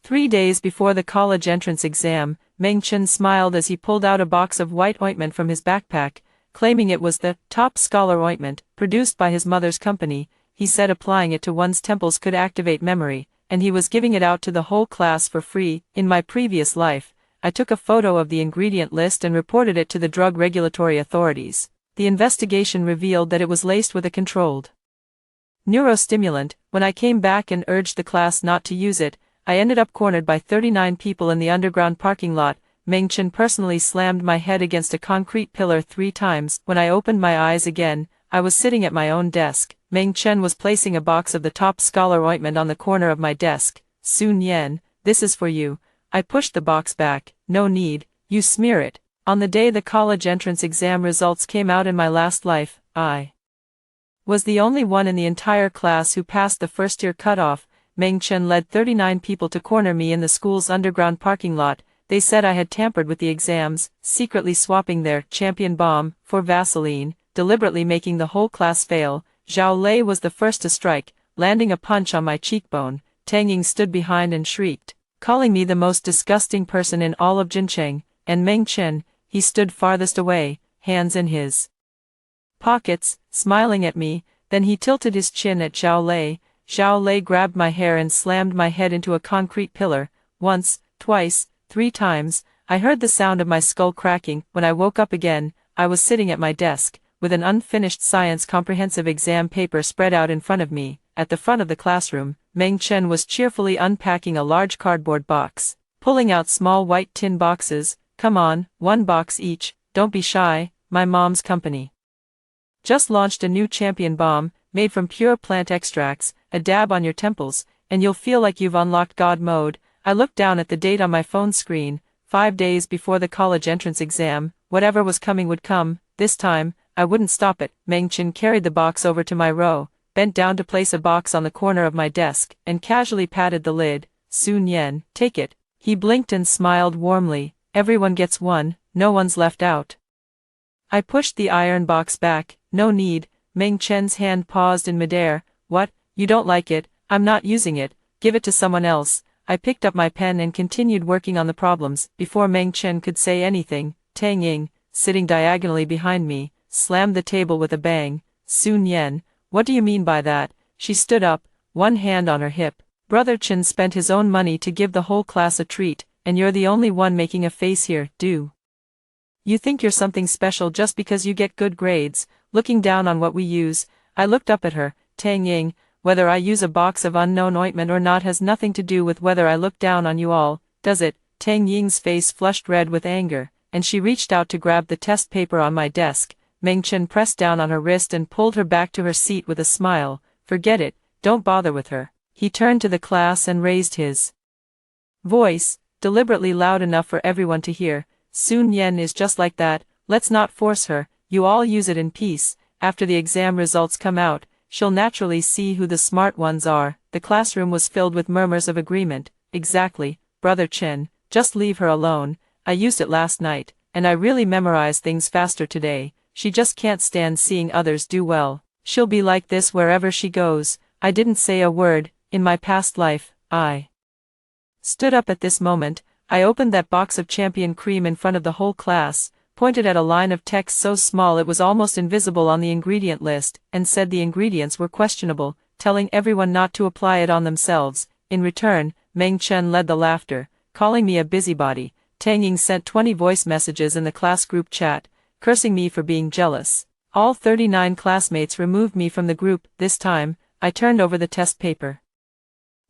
3 days before the college entrance exam, Meng Chen smiled as he pulled out a box of white ointment from his backpack, claiming it was the top scholar ointment, produced by his mother's company. He said applying it to one's temples could activate memory, and he was giving it out to the whole class for free. In my previous life, I took a photo of the ingredient list and reported it to the drug regulatory authorities. The investigation revealed that it was laced with a controlled neurostimulant. When I came back and urged the class not to use it, I ended up cornered by 39 people in the underground parking lot. Meng Chen personally slammed my head against a concrete pillar 3 times. When I opened my eyes again, I was sitting at my own desk. Meng Chen was placing a box of the top scholar ointment on the corner of my desk. Sun Yan, this is for you. I pushed the box back. No need, you smear it. On the day the college entrance exam results came out in my last life, I was the only one in the entire class who passed the first-year cutoff. Meng Chen led 39 people to corner me in the school's underground parking lot. They said I had tampered with the exams, secretly swapping their champion bomb for Vaseline, deliberately making the whole class fail. Zhao Lei was the first to strike, landing a punch on my cheekbone. Tang Ying stood behind and shrieked, calling me the most disgusting person in all of Jincheng, and Meng Chen, he stood farthest away, hands in his pockets, smiling at me. Then he tilted his chin at Zhao Lei. Zhao Lei grabbed my hair and slammed my head into a concrete pillar. Once, twice, 3 times, I heard the sound of my skull cracking. When I woke up again, I was sitting at my desk, with an unfinished science comprehensive exam paper spread out in front of me. At the front of the classroom, Meng Chen was cheerfully unpacking a large cardboard box, pulling out small white tin boxes. Come on, 1 box each, don't be shy. My mom's company just launched a new champion bomb, made from pure plant extracts. A dab on your temples, and you'll feel like you've unlocked God mode. I looked down at the date on my phone screen. 5 days before the college entrance exam. Whatever was coming would come. This time, I wouldn't stop it. Meng Chen carried the box over to my row, bent down to place a box on the corner of my desk, and casually patted the lid. Sun Yan, take it. He blinked and smiled warmly. Everyone gets one, no one's left out. I pushed the iron box back. No need. Meng Chen's hand paused in midair. What? You don't like it? I'm not using it. Give it to someone else. I picked up my pen and continued working on the problems. Before Meng Chen could say anything, Tang Ying, sitting diagonally behind me, slammed the table with a bang. Sun Yan, what do you mean by that? She stood up, one hand on her hip. Brother Chen spent his own money to give the whole class a treat, and you're the only one making a face here. Do you think you're something special just because you get good grades? Looking down on what we use, I looked up at her. Tang Ying, whether I use a box of unknown ointment or not has nothing to do with whether I look down on you all, does it? Tang Ying's face flushed red with anger, and she reached out to grab the test paper on my desk. Meng Chen pressed down on her wrist and pulled her back to her seat with a smile. Forget it, don't bother with her. He turned to the class and raised his voice, deliberately loud enough for everyone to hear. Sun Yan is just like that, let's not force her. You all use it in peace. After the exam results come out, she'll naturally see who the smart ones are. The classroom was filled with murmurs of agreement. Exactly, Brother Chen, just leave her alone. I used it last night, and I really memorized things faster today. She just can't stand seeing others do well. She'll be like this wherever she goes. I didn't say a word. In my past life, I stood up at this moment. I opened that box of champion cream in front of the whole class, pointed at a line of text so small it was almost invisible on the ingredient list, and said the ingredients were questionable, telling everyone not to apply it on themselves. In return, Meng Chen led the laughter, calling me a busybody. Tang Ying sent 20 voice messages in the class group chat, cursing me for being jealous. All 39 classmates removed me from the group. This time, I turned over the test paper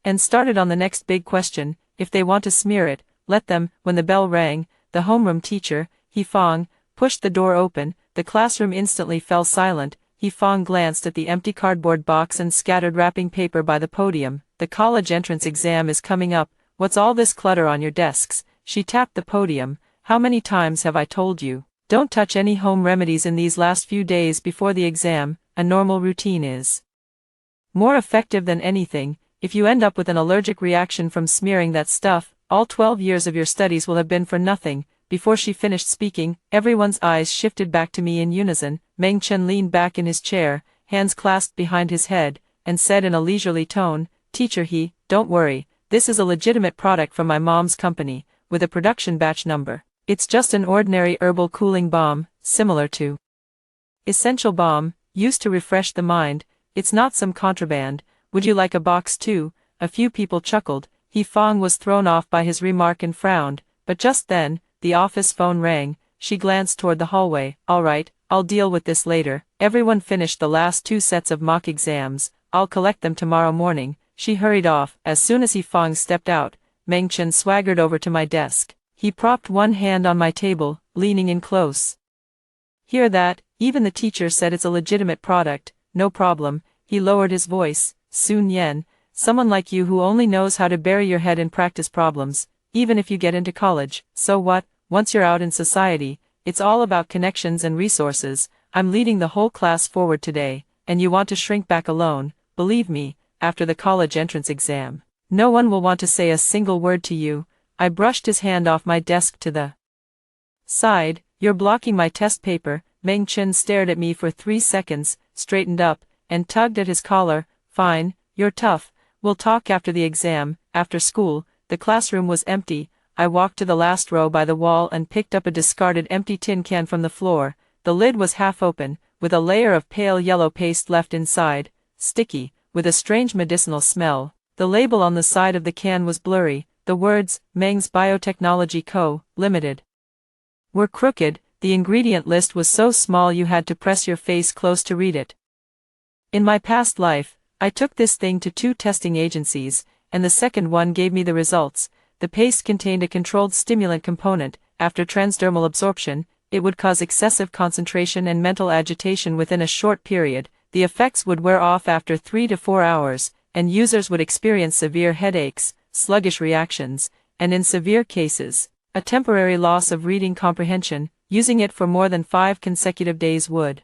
and started on the next big question. If they want to smear it, let them. When the bell rang, the homeroom teacher, He Fong, pushed the door open. The classroom instantly fell silent. He Fong glanced at the empty cardboard box and scattered wrapping paper by the podium. The college entrance exam is coming up. What's all this clutter on your desks? She tapped the podium. How many times have I told you? Don't touch any home remedies in these last few days before the exam. A normal routine is more effective than anything. If you end up with an allergic reaction from smearing that stuff, all 12 years of your studies will have been for nothing. Before she finished speaking, everyone's eyes shifted back to me in unison. Meng Chen leaned back in his chair, hands clasped behind his head, and said in a leisurely tone, Teacher He, don't worry, this is a legitimate product from my mom's company, with a production batch number. It's just an ordinary herbal cooling balm, similar to Essential Balm, used to refresh the mind. It's not some contraband. Would you like a box too? A few people chuckled. Fong was thrown off by his remark and frowned, but just then, the office phone rang. She glanced toward the hallway. All right, I'll deal with this later. Everyone finished the last 2 sets of mock exams. I'll collect them tomorrow morning. She hurried off. As soon as Fong stepped out, Meng Chen swaggered over to my desk. He propped one hand on my table, leaning in close. Hear that? Even the teacher said it's a legitimate product. No problem. He lowered his voice. Sun Yen, someone like you who only knows how to bury your head in practice problems, even if you get into college, so what? Once you're out in society, it's all about connections and resources. I'm leading the whole class forward today, and you want to shrink back alone. Believe me, after the college entrance exam, no one will want to say a single word to you. I brushed his hand off my desk to the side. You're blocking my test paper. Meng Chen stared at me for 3 seconds, straightened up, and tugged at his collar. Fine, you're tough. We'll talk after the exam. After school, the classroom was empty. I walked to the last row by the wall and picked up a discarded empty tin can from the floor. The lid was half open, with a layer of pale yellow paste left inside, sticky, with a strange medicinal smell. The label on the side of the can was blurry. The words, Meng's Biotechnology Co., Limited, were crooked. The ingredient list was so small you had to press your face close to read it. In my past life, I took this thing to 2 testing agencies, and the second one gave me the results. The paste contained a controlled stimulant component. After transdermal absorption, it would cause excessive concentration and mental agitation within a short period. The effects would wear off after 3 to 4 hours, and users would experience severe headaches, sluggish reactions, and in severe cases, a temporary loss of reading comprehension. Using it for more than 5 consecutive days would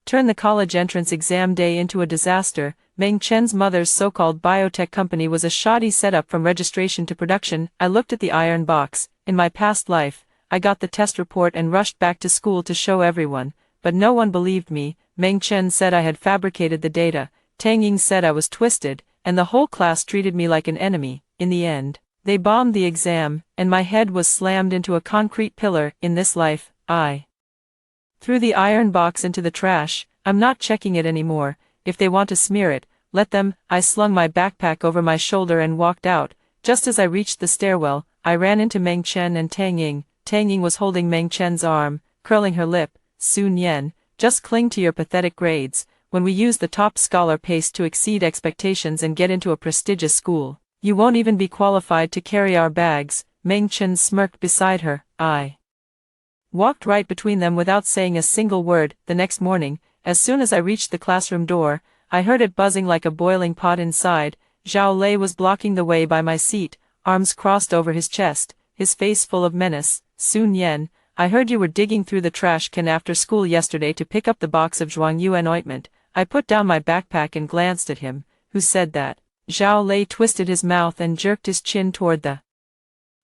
turn the college entrance exam day into a disaster. Meng Chen's mother's so-called biotech company was a shoddy setup from registration to production. I looked at the iron box. In my past life, I got the test report and rushed back to school to show everyone, but no one believed me. Meng Chen said I had fabricated the data. Tang Ying said I was twisted, and the whole class treated me like an enemy. In the end, they bombed the exam, and my head was slammed into a concrete pillar. In this life, I threw the iron box into the trash. I'm not checking it anymore. If they want to smear it, let them. I slung my backpack over my shoulder and walked out. Just as I reached the stairwell, I ran into Meng Chen and Tang Ying. Tang Ying was holding Meng Chen's arm, curling her lip. Sun Yen, just cling to your pathetic grades. When we use the top scholar pace to exceed expectations and get into a prestigious school, you won't even be qualified to carry our bags. Meng Chen smirked beside her. I walked right between them without saying a single word. The next morning, as soon as I reached the classroom door, I heard it buzzing like a boiling pot inside. Zhao Lei was blocking the way by my seat, arms crossed over his chest, his face full of menace. Sun Yen, I heard you were digging through the trash can after school yesterday to pick up the box of Zhuangyuan ointment. I put down my backpack and glanced at him. Who said that? Zhao Lei twisted his mouth and jerked his chin toward the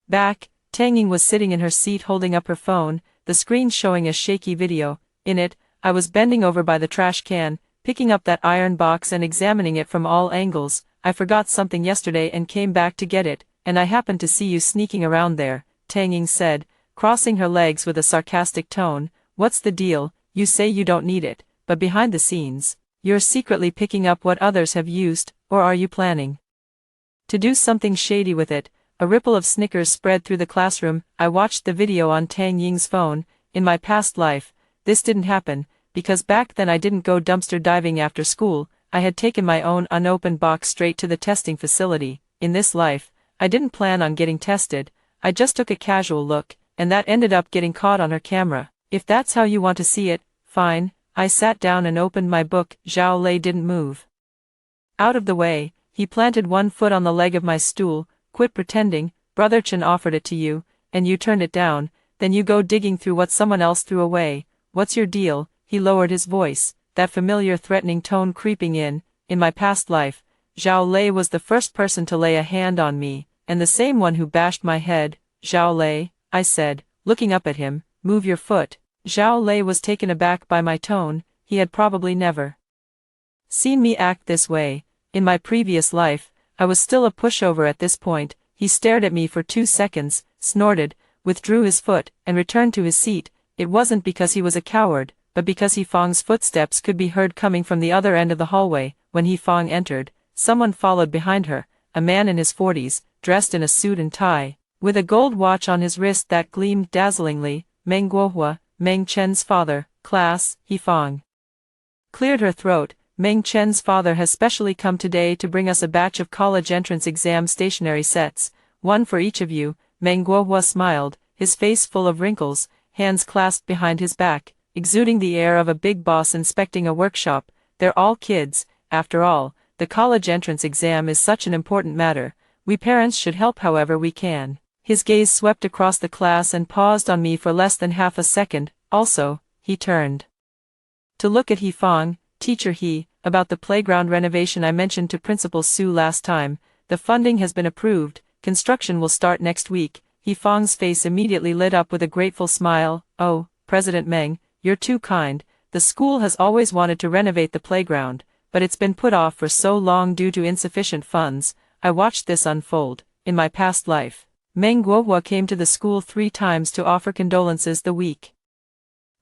back. Tang Ying was sitting in her seat holding up her phone, the screen showing a shaky video. In it, I was bending over by the trash can, picking up that iron box and examining it from all angles. I forgot something yesterday and came back to get it, and I happened to see you sneaking around there, Tang Ying said, crossing her legs with a sarcastic tone. What's the deal? You say you don't need it, but behind the scenes, you're secretly picking up what others have used, or are you planning to do something shady with it? A ripple of snickers spread through the classroom. I watched the video on Tang Ying's phone. In my past life, this didn't happen, because back then I didn't go dumpster diving after school. I had taken my own unopened box straight to the testing facility. In this life, I didn't plan on getting tested. I just took a casual look, and that ended up getting caught on her camera. If that's how you want to see it, fine. I sat down and opened my book. Zhao Lei didn't move out of the way. He planted one foot on the leg of my stool. Quit pretending. Brother Chen offered it to you, and you turned it down. Then you go digging through what someone else threw away. What's your deal? He lowered his voice, that familiar threatening tone creeping in. In my past life, Zhao Lei was the first person to lay a hand on me, and the same one who bashed my head. Zhao Lei, I said, looking up at him, move your foot. Zhao Lei was taken aback by my tone. He had probably never seen me act this way. In my previous life, I was still a pushover at this point. He stared at me for 2 seconds, snorted, withdrew his foot, and returned to his seat. It wasn't because he was a coward, but because Fang's footsteps could be heard coming from the other end of the hallway. When Fang entered, someone followed behind her, a man in his 40s, dressed in a suit and tie, with a gold watch on his wrist that gleamed dazzlingly. Meng Guohua, Meng Chen's father. Class, Fang cleared her throat. Meng Chen's father has specially come today to bring us a batch of college entrance exam stationery sets, one for each of you. Meng Guohua smiled, his face full of wrinkles, hands clasped behind his back, exuding the air of a big boss inspecting a workshop. They're all kids, after all. The college entrance exam is such an important matter. We parents should help however we can. His gaze swept across the class and paused on me for less than half a second. Also, he turned to look at Fang. Teacher about the playground renovation I mentioned to Principal Su last time. The funding has been approved. Construction will start next week. Fang's face immediately lit up with a grateful smile. Oh, President Meng, you're too kind. The school has always wanted to renovate the playground, but it's been put off for so long due to insufficient funds. I watched this unfold. In my past life, Meng Guohua came to the school 3 times to offer condolences the week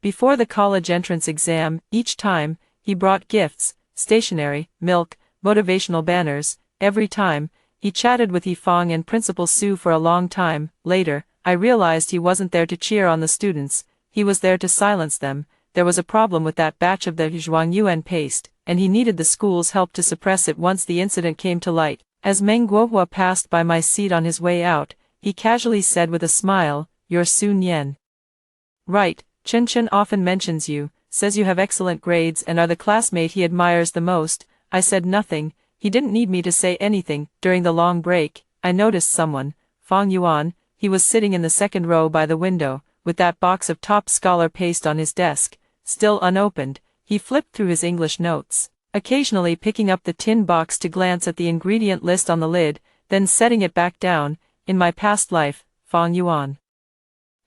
before the college entrance exam. Each time, he brought gifts, stationery, milk, motivational banners. Every time, he chatted with Fang and Principal Su for a long time. Later, I realized he wasn't there to cheer on the students, he was there to silence them. There was a problem with that batch of the Zhuangyuan paste, and he needed the school's help to suppress it once the incident came to light. As Meng Guohua passed by my seat on his way out, he casually said with a smile, "You're Sun Yan. Right, Chen Chen often mentions you, says you have excellent grades and are the classmate he admires the most." I said nothing. He didn't need me to say anything. During the long break, I noticed someone, Fang Yuan. He was sitting in the second row by the window, with that box of top scholar paste on his desk, still unopened. He flipped through his English notes, occasionally picking up the tin box to glance at the ingredient list on the lid, then setting it back down. In my past life, Fang Yuan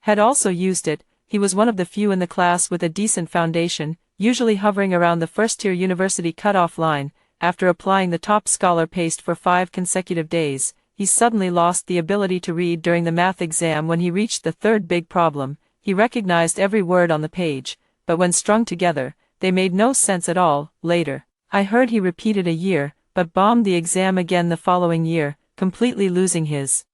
had also used it. He was one of the few in the class with a decent foundation, usually hovering around the first-tier university cutoff line. After applying the top scholar paste for 5 consecutive days, he suddenly lost the ability to read during the math exam. When he reached the 3rd big problem, he recognized every word on the page, but when strung together, they made no sense at all. Later, I heard he repeated a year, but bombed the exam again the following year, completely losing his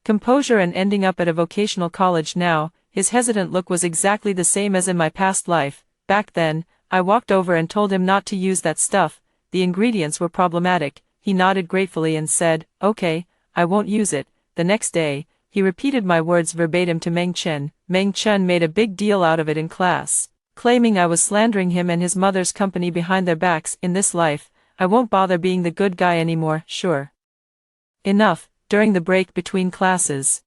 composure and ending up at a vocational college now. His hesitant look was exactly the same as in my past life. Back then, I walked over and told him not to use that stuff. The ingredients were problematic. He nodded gratefully and said, "Okay, I won't use it." The next day, he repeated my words verbatim to Meng Chen. Meng Chen made a big deal out of it in class, claiming I was slandering him and his mother's company behind their backs. In this life, I won't bother being the good guy anymore. Sure enough, during the break between classes,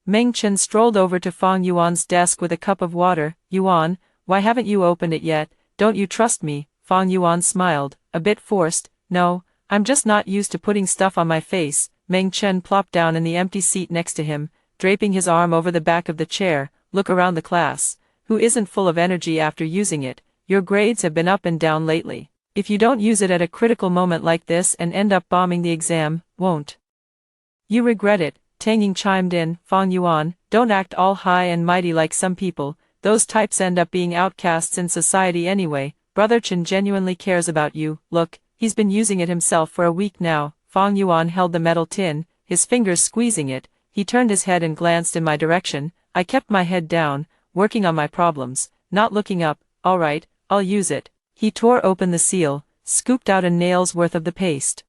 Meng Chen strolled over to Fang Yuan's desk with a cup of water. "Yuan, why haven't you opened it yet? Don't you trust me?" Fang Yuan smiled, a bit forced. "No, I'm just not used to putting stuff on my face." Meng Chen plopped down in the empty seat next to him, draping his arm over the back of the chair. "Look around the class. Who isn't full of energy after using it? Your grades have been up and down lately. If you don't use it at a critical moment like this and end up bombing the exam, won't you regret it?" Tang Ying chimed in. "Fang Yuan, don't act all high and mighty like some people. Those types end up being outcasts in society anyway. Brother Chen genuinely cares about you. Look, he's been using it himself for a week now." Fang Yuan held the metal tin, his fingers squeezing it. He turned his head and glanced in my direction. I kept my head down, working on my problems, not looking up. "All right, I'll use it." He tore open the seal, scooped out a nail's worth of the paste,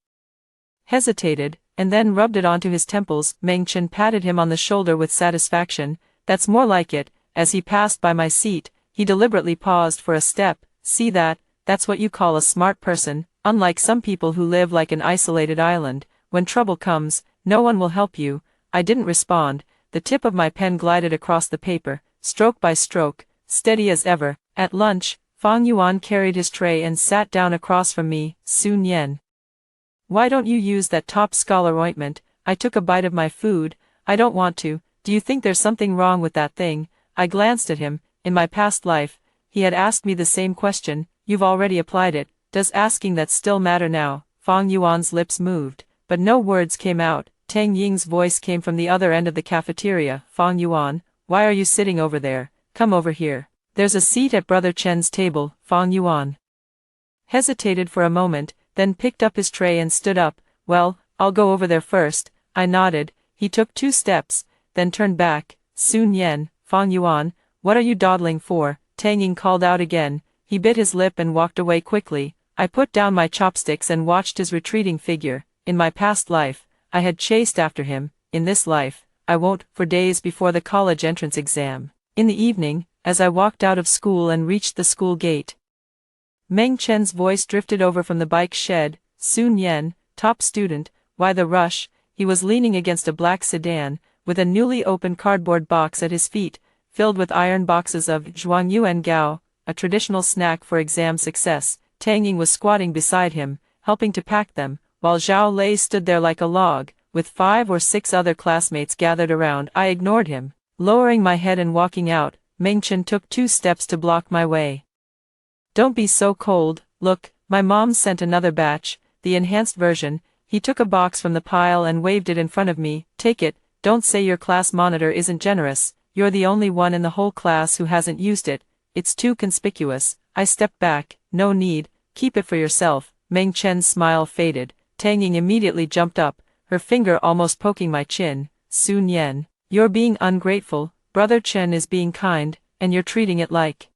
hesitated, and then rubbed it onto his temples. Meng Chen patted him on the shoulder with satisfaction. "That's more like it." As he passed by my seat, he deliberately paused for a step. "See that? That's what you call a smart person. Unlike some people who live like an isolated island, when trouble comes, no one will help you." I didn't respond. The tip of my pen glided across the paper, stroke by stroke, steady as ever. At lunch, Fang Yuan carried his tray and sat down across from me. "Sun Yan, why don't you use that top scholar ointment?" I took a bite of my food. "I don't want to." "Do you think there's something wrong with that thing?" I glanced at him. In my past life, he had asked me the same question. "You've already applied it. Does asking that still matter now?" Fang Yuan's lips moved, but no words came out. Tang Ying's voice came from the other end of the cafeteria. Fang Yuan, why are you sitting over there? Come over here. There's a seat at Brother Chen's table. Fang Yuan hesitated for a moment, then picked up his tray and stood up. Well, I'll go over there first. I nodded. He took 2 steps, then turned back. Sun Yen, Fang Yuan, what are you dawdling for? Tang Ying called out again. He bit his lip and walked away quickly. I put down my chopsticks and watched his retreating figure. In my past life, I had chased after him. In this life, I won't. For days before the college entrance exam. In the evening, as I walked out of school and reached the school gate, Meng Chen's voice drifted over from the bike shed. Sun Yen, top student, why the rush? He was leaning against a black sedan, with a newly opened cardboard box at his feet, filled with iron boxes of Zhuangyuan Gao, a traditional snack for exam success. Tang Ying was squatting beside him, helping to pack them, while Zhao Lei stood there like a log, with 5 or 6 other classmates gathered around. I ignored him, lowering my head and walking out. Meng Chen took 2 steps to block my way. Don't be so cold. Look, my mom sent another batch, the enhanced version. He took a box from the pile and waved it in front of me. Take it. Don't say your class monitor isn't generous. You're the only one in the whole class who hasn't used it. It's too conspicuous. I stepped back. No need. Keep it for yourself. Meng Chen's smile faded. Tang Ying immediately jumped up, her finger almost poking my chin. Sun Yen, you're being ungrateful. Brother Chen is being kind, and you're treating it like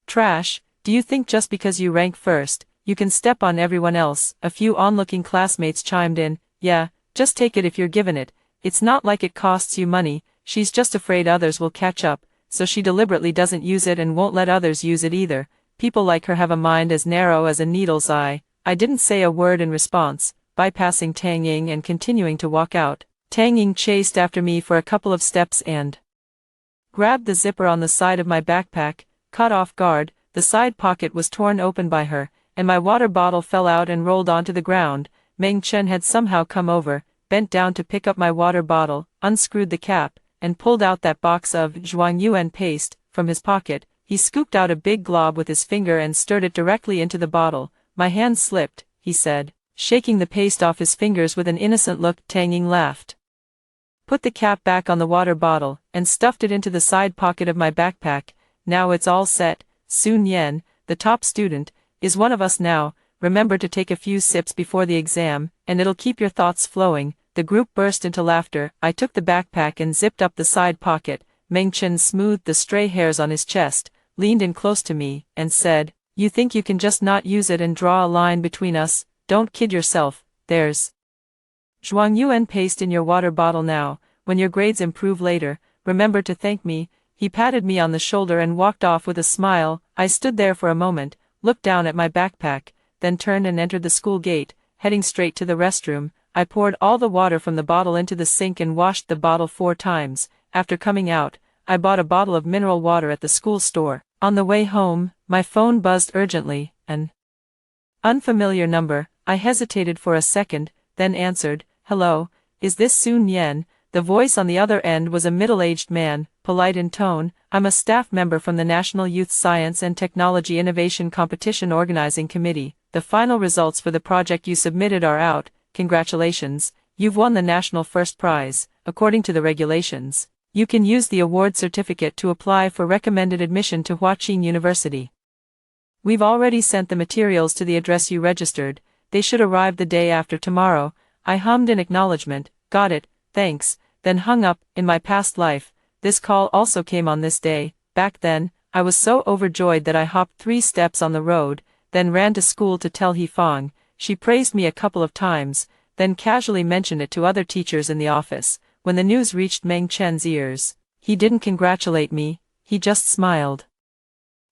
trash. Do you think just because you rank first, you can step on everyone else? A few onlooking classmates chimed in. Yeah, just take it if you're given it. It's not like it costs you money. She's just afraid others will catch up, so she deliberately doesn't use it and won't let others use it either. People like her have a mind as narrow as a needle's eye. I didn't say a word in response, bypassing Tang Ying and continuing to walk out. Tang Ying chased after me for a couple of steps and grabbed the zipper on the side of my backpack. Caught off guard, the side pocket was torn open by her, and my water bottle fell out and rolled onto the ground. Meng Chen had somehow come over, bent down to pick up my water bottle, unscrewed the cap, and pulled out that box of Zhuangyuan paste from his pocket. He scooped out a big glob with his finger and stirred it directly into the bottle. My hand slipped, he said, shaking the paste off his fingers with an innocent look. Tang Ying laughed, put the cap back on the water bottle, and stuffed it into the side pocket of my backpack. Now it's all set. Sun Yen, the top student, is one of us now. Remember to take a few sips before the exam, and it'll keep your thoughts flowing. The group burst into laughter. I took the backpack and zipped up the side pocket. Meng Chen smoothed the stray hairs on his chest, leaned in close to me, and said, you think you can just not use it and draw a line between us? Don't kid yourself. There's Zhuangyuan paste in your water bottle now. When your grades improve later, remember to thank me. He patted me on the shoulder and walked off with a smile. I stood there for a moment, looked down at my backpack, then turned and entered the school gate, heading straight to the restroom. I poured all the water from the bottle into the sink and washed the bottle 4 times. After coming out, I bought a bottle of mineral water at the school store. On the way home, my phone buzzed urgently. An unfamiliar number. I hesitated for a second, then answered. Hello, is this Sun Yen? The voice on the other end was a middle-aged man, polite in tone. I'm a staff member from the National Youth Science and Technology Innovation Competition Organizing Committee. The final results for the project you submitted are out. Congratulations, you've won the national first prize. According to the regulations, you can use the award certificate to apply for recommended admission to Huaqing University. We've already sent the materials to the address you registered. They should arrive the day after tomorrow. I hummed in acknowledgement. Got it, thanks, then hung up. In my past life, this call also came on this day. Back then, I was so overjoyed that I hopped 3 steps on the road, then ran to school to tell He Fang. She praised me a couple of times, then casually mentioned it to other teachers in the office. When the news reached Meng Chen's ears, he didn't congratulate me, he just smiled.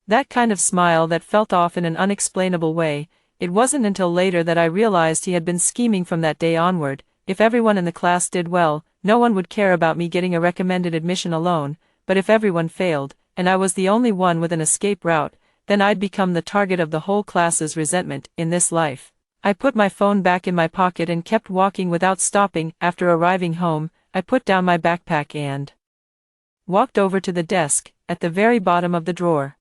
That kind of smile that felt off in an unexplainable way. It wasn't until later that I realized he had been scheming from that day onward. If everyone in the class did well, no one would care about me getting a recommended admission alone, but if everyone failed, and I was the only one with an escape route, then I'd become the target of the whole class's resentment. In this life, I put my phone back in my pocket and kept walking without stopping. After arriving home, I put down my backpack and walked over to the desk, at the very bottom of the drawer.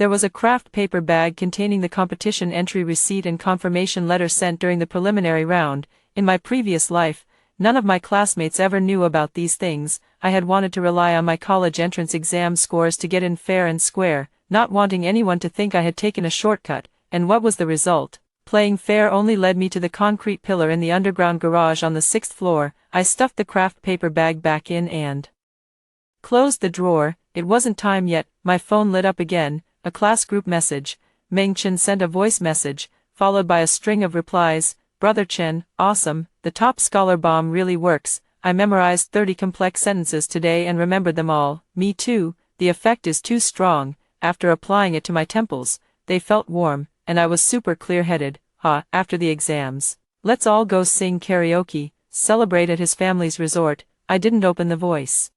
There was a craft paper bag containing the competition entry receipt and confirmation letter sent during the preliminary round. In my previous life, none of my classmates ever knew about these things. I had wanted to rely on my college entrance exam scores to get in fair and square, not wanting anyone to think I had taken a shortcut, and what was the result? Playing fair only led me to the concrete pillar in the underground garage on the 6th floor. I stuffed the craft paper bag back in and closed the drawer. It wasn't time yet. My phone lit up again, a class group message. Meng Chen sent a voice message, followed by a string of replies. Brother Chen, awesome, the top scholar bomb really works. I memorized 30 complex sentences today and remembered them all. Me too, the effect is too strong. After applying it to my temples, they felt warm, and I was super clear-headed. After the exams, let's all go sing karaoke, celebrate at his family's resort. I didn't open the voice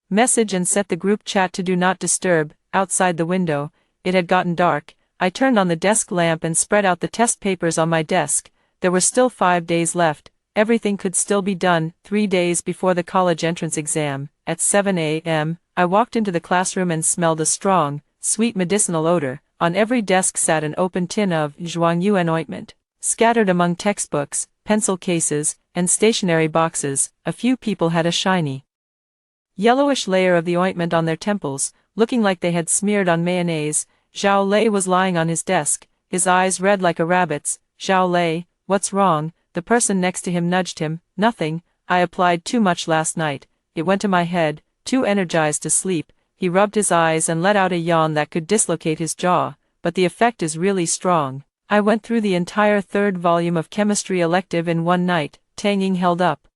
message and set the group chat to do not disturb. Outside the window, it had gotten dark. I turned on the desk lamp and spread out the test papers on my desk. There were still 5 days left. Everything could still be done. 3 days before the college entrance exam, at 7 a.m., I walked into the classroom and smelled a strong, sweet medicinal odor. On every desk sat an open tin of Zhuangyuan ointment. Scattered among textbooks, pencil cases, and stationery boxes, a few people had a shiny, yellowish layer of the ointment on their temples, looking like they had smeared on mayonnaise. Zhao Lei was lying on his desk, his eyes red like a rabbit's. Zhao Lei, what's wrong? The person next to him nudged him. Nothing, I applied too much last night. It went to my head, too energized to sleep. He rubbed his eyes and let out a yawn that could dislocate his jaw, but the effect is really strong. I went through the entire 3rd volume of chemistry elective in one night. Tang Ying held up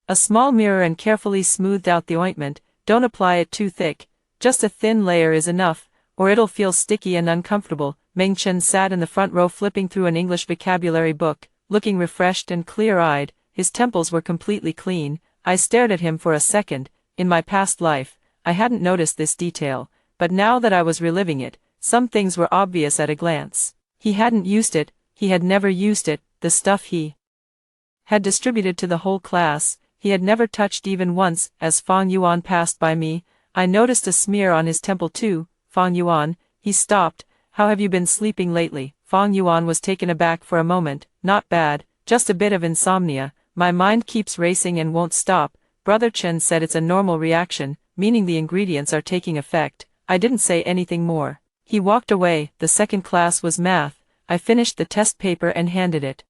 a small mirror and carefully smoothed out the ointment. Don't apply it too thick, just a thin layer is enough, or it'll feel sticky and uncomfortable. Meng Chen sat in the front row flipping through an English vocabulary book, looking refreshed and clear-eyed. His temples were completely clean. I stared at him for a second. In my past life, I hadn't noticed this detail, but now that I was reliving it, some things were obvious at a glance. He hadn't used it, he had never used it. The stuff he had distributed to the whole class, he had never touched even once. As Fang Yuan passed by me, I noticed a smear on his temple too. Fang Yuan, he stopped. How have you been sleeping lately? Fang Yuan was taken aback for a moment. Not bad, just a bit of insomnia. My mind keeps racing and won't stop. Brother Chen said it's a normal reaction, meaning the ingredients are taking effect. I didn't say anything more. He walked away. The second class was math. I finished the test paper and handed it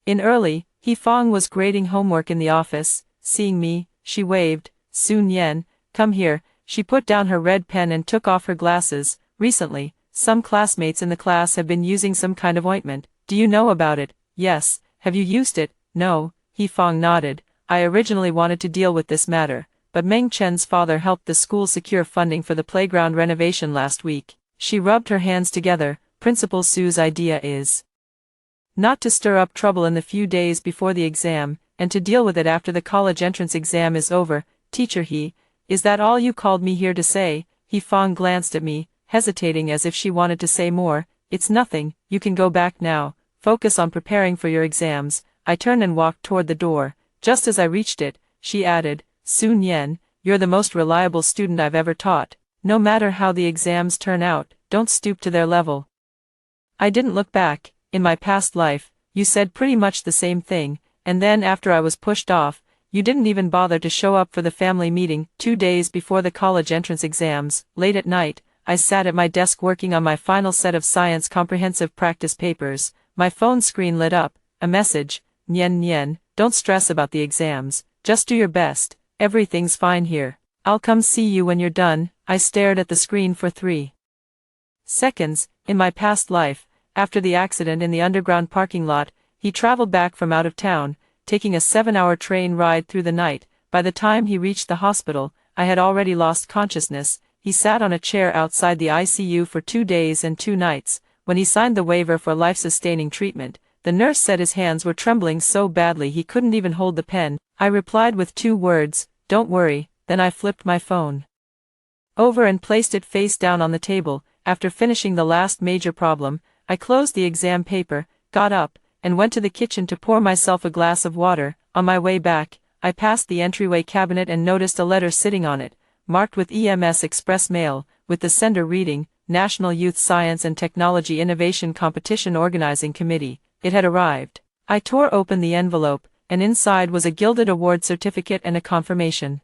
in early. He Fang was grading homework in the office. Seeing me, she waved. Sun Yan, come here. She put down her red pen and took off her glasses. Recently, some classmates in the class have been using some kind of ointment. Do you know about it? Yes. Have you used it? No. He Fang nodded. I originally wanted to deal with this matter, but Meng Chen's father helped the school secure funding for the playground renovation last week. She rubbed her hands together. Principal Su's idea is not to stir up trouble in the few days before the exam, and to deal with it after the college entrance exam is over. Teacher is that all you called me here to say? He Fang glanced at me, hesitating as if she wanted to say more. It's nothing, you can go back now. Focus on preparing for your exams. I turned and walked toward the door. Just as I reached it, she added, Sun Yan, you're the most reliable student I've ever taught. No matter how the exams turn out, don't stoop to their level. I didn't look back. In my past life, you said pretty much the same thing, and then after I was pushed off, you didn't even bother to show up for the family meeting. 2 days before the college entrance exams, late at night, I sat at my desk working on my final set of science comprehensive practice papers. My phone screen lit up, a message, Nian Nian, don't stress about the exams, just do your best, everything's fine here. I'll come see you when you're done. I stared at the screen for 3 seconds. In my past life, after the accident in the underground parking lot, he traveled back from out of town, taking a 7-hour train ride through the night. By the time he reached the hospital, I had already lost consciousness. He sat on a chair outside the ICU for 2 days and 2 nights. When he signed the waiver for life-sustaining treatment, the nurse said his hands were trembling so badly he couldn't even hold the pen. I replied with 2 words, don't worry, then I flipped my phone over and placed it face down on the table. After finishing the last major problem, I closed the exam paper, got up, and went to the kitchen to pour myself a glass of water. On my way back, I passed the entryway cabinet and noticed a letter sitting on it, marked with EMS Express Mail, with the sender reading, National Youth Science and Technology Innovation Competition Organizing Committee. It had arrived. I tore open the envelope, and inside was a gilded award certificate and a confirmation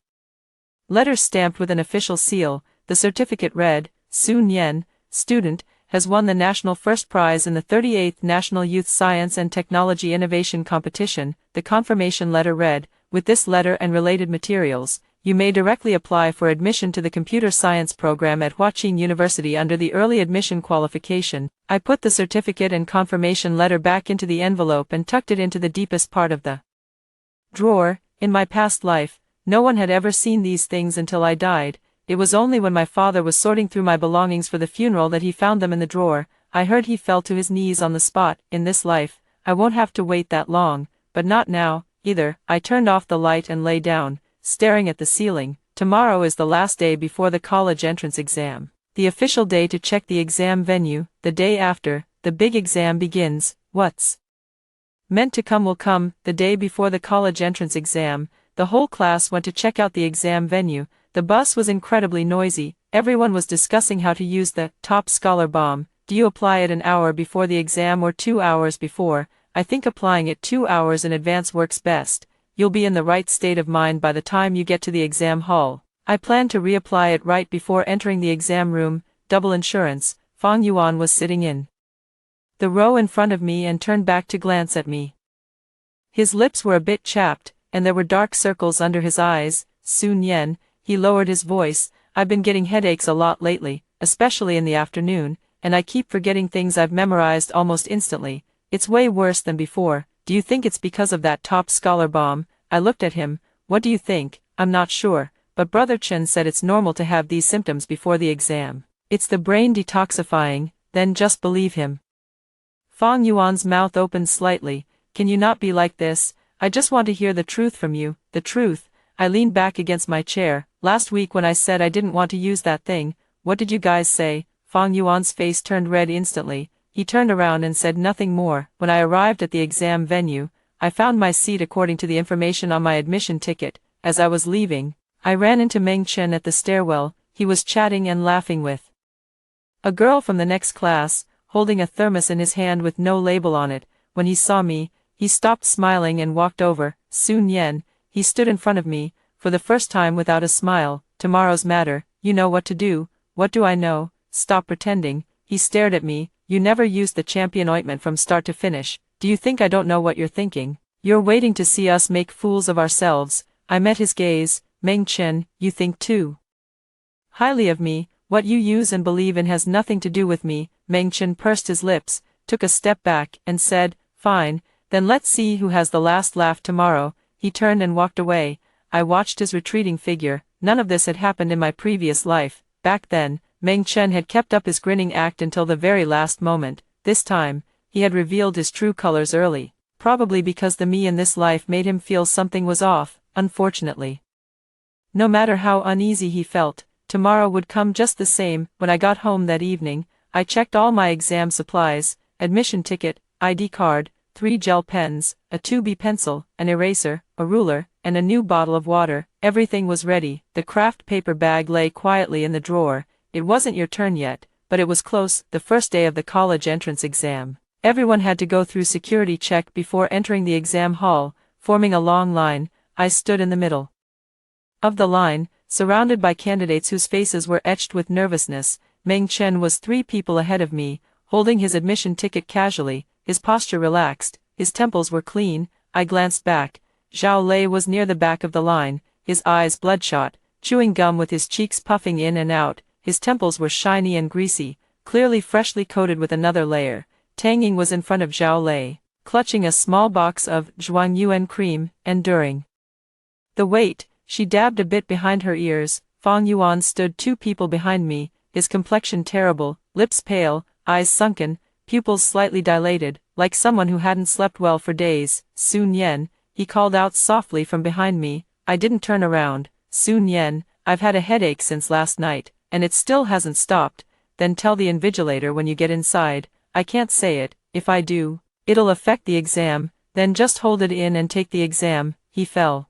letter stamped with an official seal. The certificate read, Sun Yen, student, has won the national first prize in the 38th National Youth Science and Technology Innovation Competition. The confirmation letter read, with this letter and related materials, you may directly apply for admission to the computer science program at Huaqing University under the early admission qualification. I put the certificate and confirmation letter back into the envelope and tucked it into the deepest part of the drawer. In my past life, no one had ever seen these things until I died. It was only when my father was sorting through my belongings for the funeral that he found them in the drawer. I heard he fell to his knees on the spot. In this life, I won't have to wait that long, but not now, either. I turned off the light and lay down, staring at the ceiling. Tomorrow is the last day before the college entrance exam. The official day to check the exam venue. The day after, the big exam begins. What's meant to come will come. The day before the college entrance exam, the whole class went to check out the exam venue. The bus was incredibly noisy. Everyone was discussing how to use the top scholar bomb. Do you apply it an hour before the exam or 2 hours before? I think applying it 2 hours in advance works best. You'll be in the right state of mind by the time you get to the exam hall. I plan to reapply it right before entering the exam room. Double insurance. Fang Yuan was sitting in the row in front of me and turned back to glance at me. His lips were a bit chapped, and there were dark circles under his eyes. Sun Yen, he lowered his voice, I've been getting headaches a lot lately, especially in the afternoon, and I keep forgetting things I've memorized almost instantly. It's way worse than before. Do you think it's because of that top scholar bomb? I looked at him. What do you think? I'm not sure, but Brother Chen said it's normal to have these symptoms before the exam. It's the brain detoxifying. Then just believe him. Fang Yuan's mouth opened slightly. Can you not be like this? I just want to hear the truth from you. The truth. I leaned back against my chair. Last week when I said I didn't want to use that thing, what did you guys say? Fang Yuan's face turned red instantly. He turned around and said nothing more. When I arrived at the exam venue, I found my seat according to the information on my admission ticket. As I was leaving, I ran into Meng Chen at the stairwell. He was chatting and laughing with a girl from the next class, holding a thermos in his hand with no label on it. When he saw me, he stopped smiling and walked over. Sun Yen, he stood in front of me, for the first time without a smile. Tomorrow's matter, you know what to do. What do I know? Stop pretending. He stared at me. You never used the champion ointment from start to finish. Do you think I don't know what you're thinking? You're waiting to see us make fools of ourselves. I met his gaze. Meng Chen, you think too highly of me. What you use and believe in has nothing to do with me. Meng Chen pursed his lips, took a step back, and said, fine, then let's see who has the last laugh tomorrow. He turned and walked away. I watched his retreating figure. None of this had happened in my previous life. Back then, Meng Chen had kept up his grinning act until the very last moment. This time, he had revealed his true colors early. Probably because the me in this life made him feel something was off, unfortunately. No matter how uneasy he felt, tomorrow would come just the same. When I got home that evening, I checked all my exam supplies, admission ticket, ID card, 3 gel pens, a 2B pencil, an eraser, a ruler, and a new bottle of water. Everything was ready. The craft paper bag lay quietly in the drawer. It wasn't your turn yet, but it was close. The first day of the college entrance exam. Everyone had to go through security check before entering the exam hall, forming a long line. I stood in the middle of the line, surrounded by candidates whose faces were etched with nervousness. Meng Chen was 3 people ahead of me, holding his admission ticket casually, his posture relaxed, his temples were clean. I glanced back. Zhao Lei was near the back of the line, his eyes bloodshot, chewing gum with his cheeks puffing in and out. His temples were shiny and greasy, clearly freshly coated with another layer. Tang Ying was in front of Zhao Lei, clutching a small box of Zhuangyuan cream, and during the wait, she dabbed a bit behind her ears. Fang Yuan stood 2 people behind me, his complexion terrible, lips pale, eyes sunken, pupils slightly dilated, like someone who hadn't slept well for days. Sun Yen, he called out softly from behind me. I didn't turn around. Sun Yen, I've had a headache since last night, and it still hasn't stopped. Then tell the invigilator when you get inside. I can't say it. If I do, it'll affect the exam. Then just hold it in and take the exam. He fell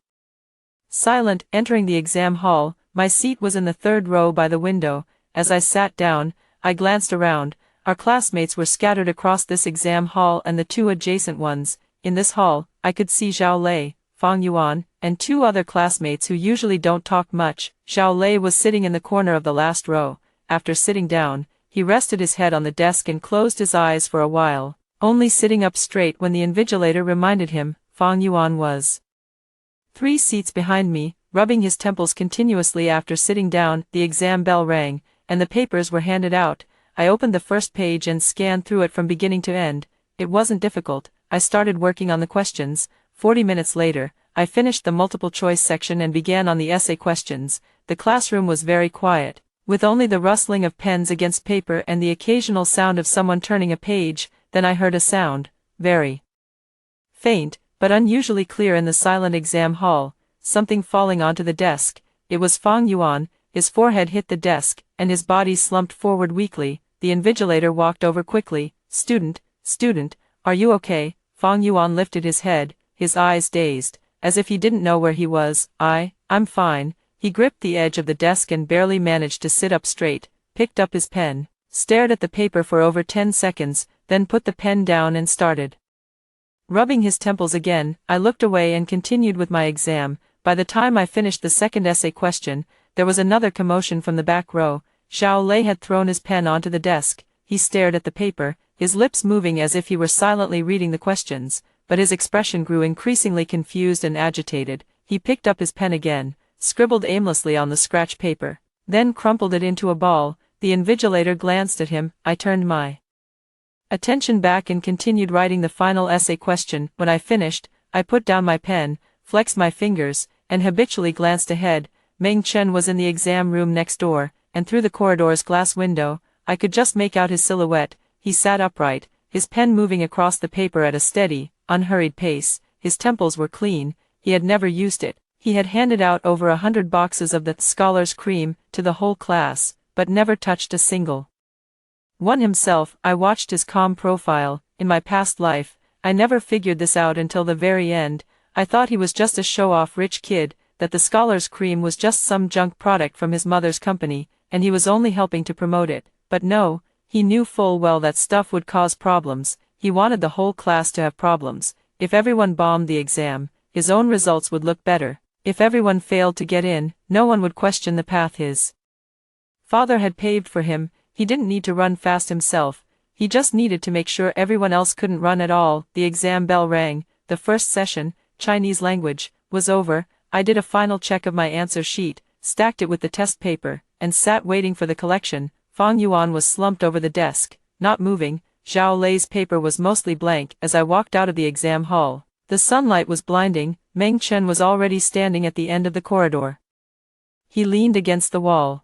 silent, entering the exam hall. My seat was in the 3rd row by the window. As I sat down, I glanced around. Our classmates were scattered across this exam hall and the two adjacent ones. In this hall, I could see Zhao Lei, Fang Yuan, and two other classmates who usually don't talk much. Zhao Lei was sitting in the corner of the last row. After sitting down, he rested his head on the desk and closed his eyes for a while, only sitting up straight when the invigilator reminded him. Fang Yuan was 3 seats behind me, rubbing his temples continuously. After sitting down. The exam bell rang, and the papers were handed out. I opened the first page and scanned through it from beginning to end. It wasn't difficult. I started working on the questions. 40 minutes later, I finished the multiple choice section and began on the essay questions. The classroom was very quiet, with only the rustling of pens against paper and the occasional sound of someone turning a page. Then I heard a sound, very faint, but unusually clear in the silent exam hall, something falling onto the desk. It was Fang Yuan. His forehead hit the desk, and his body slumped forward weakly. The invigilator walked over quickly. Student, are you okay? Fang Yuan lifted his head, his eyes dazed, as if he didn't know where he was. I'm fine. He gripped the edge of the desk and barely managed to sit up straight, picked up his pen, stared at the paper for over 10 seconds, then put the pen down and started rubbing his temples again. I looked away and continued with my exam. By the time I finished the second essay question, there was another commotion from the back row. Zhao Lei had thrown his pen onto the desk. He stared at the paper, his lips moving as if he were silently reading the questions, but his expression grew increasingly confused and agitated. He picked up his pen again, scribbled aimlessly on the scratch paper, then crumpled it into a ball. The invigilator glanced at him. I turned my attention back and continued writing the final essay question. When I finished, I put down my pen, flexed my fingers, and habitually glanced ahead. Meng Chen was in the exam room next door, and through the corridor's glass window, I could just make out his silhouette. He sat upright, his pen moving across the paper at a steady, unhurried pace. His temples were clean. He had never used it. He had handed out over 100 boxes of the scholar's cream to the whole class, but never touched a single one himself. I watched his calm profile. In my past life, I never figured this out until the very end. I thought he was just a show-off rich kid, that the scholar's cream was just some junk product from his mother's company, and he was only helping to promote it. But no, he knew full well that stuff would cause problems. He wanted the whole class to have problems. If everyone bombed the exam, his own results would look better. If everyone failed to get in, no one would question the path his father had paved for him. He didn't need to run fast himself. He just needed to make sure everyone else couldn't run at all. The exam bell rang. The first session, Chinese language, was over. I did a final check of my answer sheet, stacked it with the test paper, and sat waiting for the collection. Fang Yuan was slumped over the desk, not moving. Zhao Lei's paper was mostly blank. As I walked out of the exam hall, the sunlight was blinding. Meng Chen was already standing at the end of the corridor. He leaned against the wall,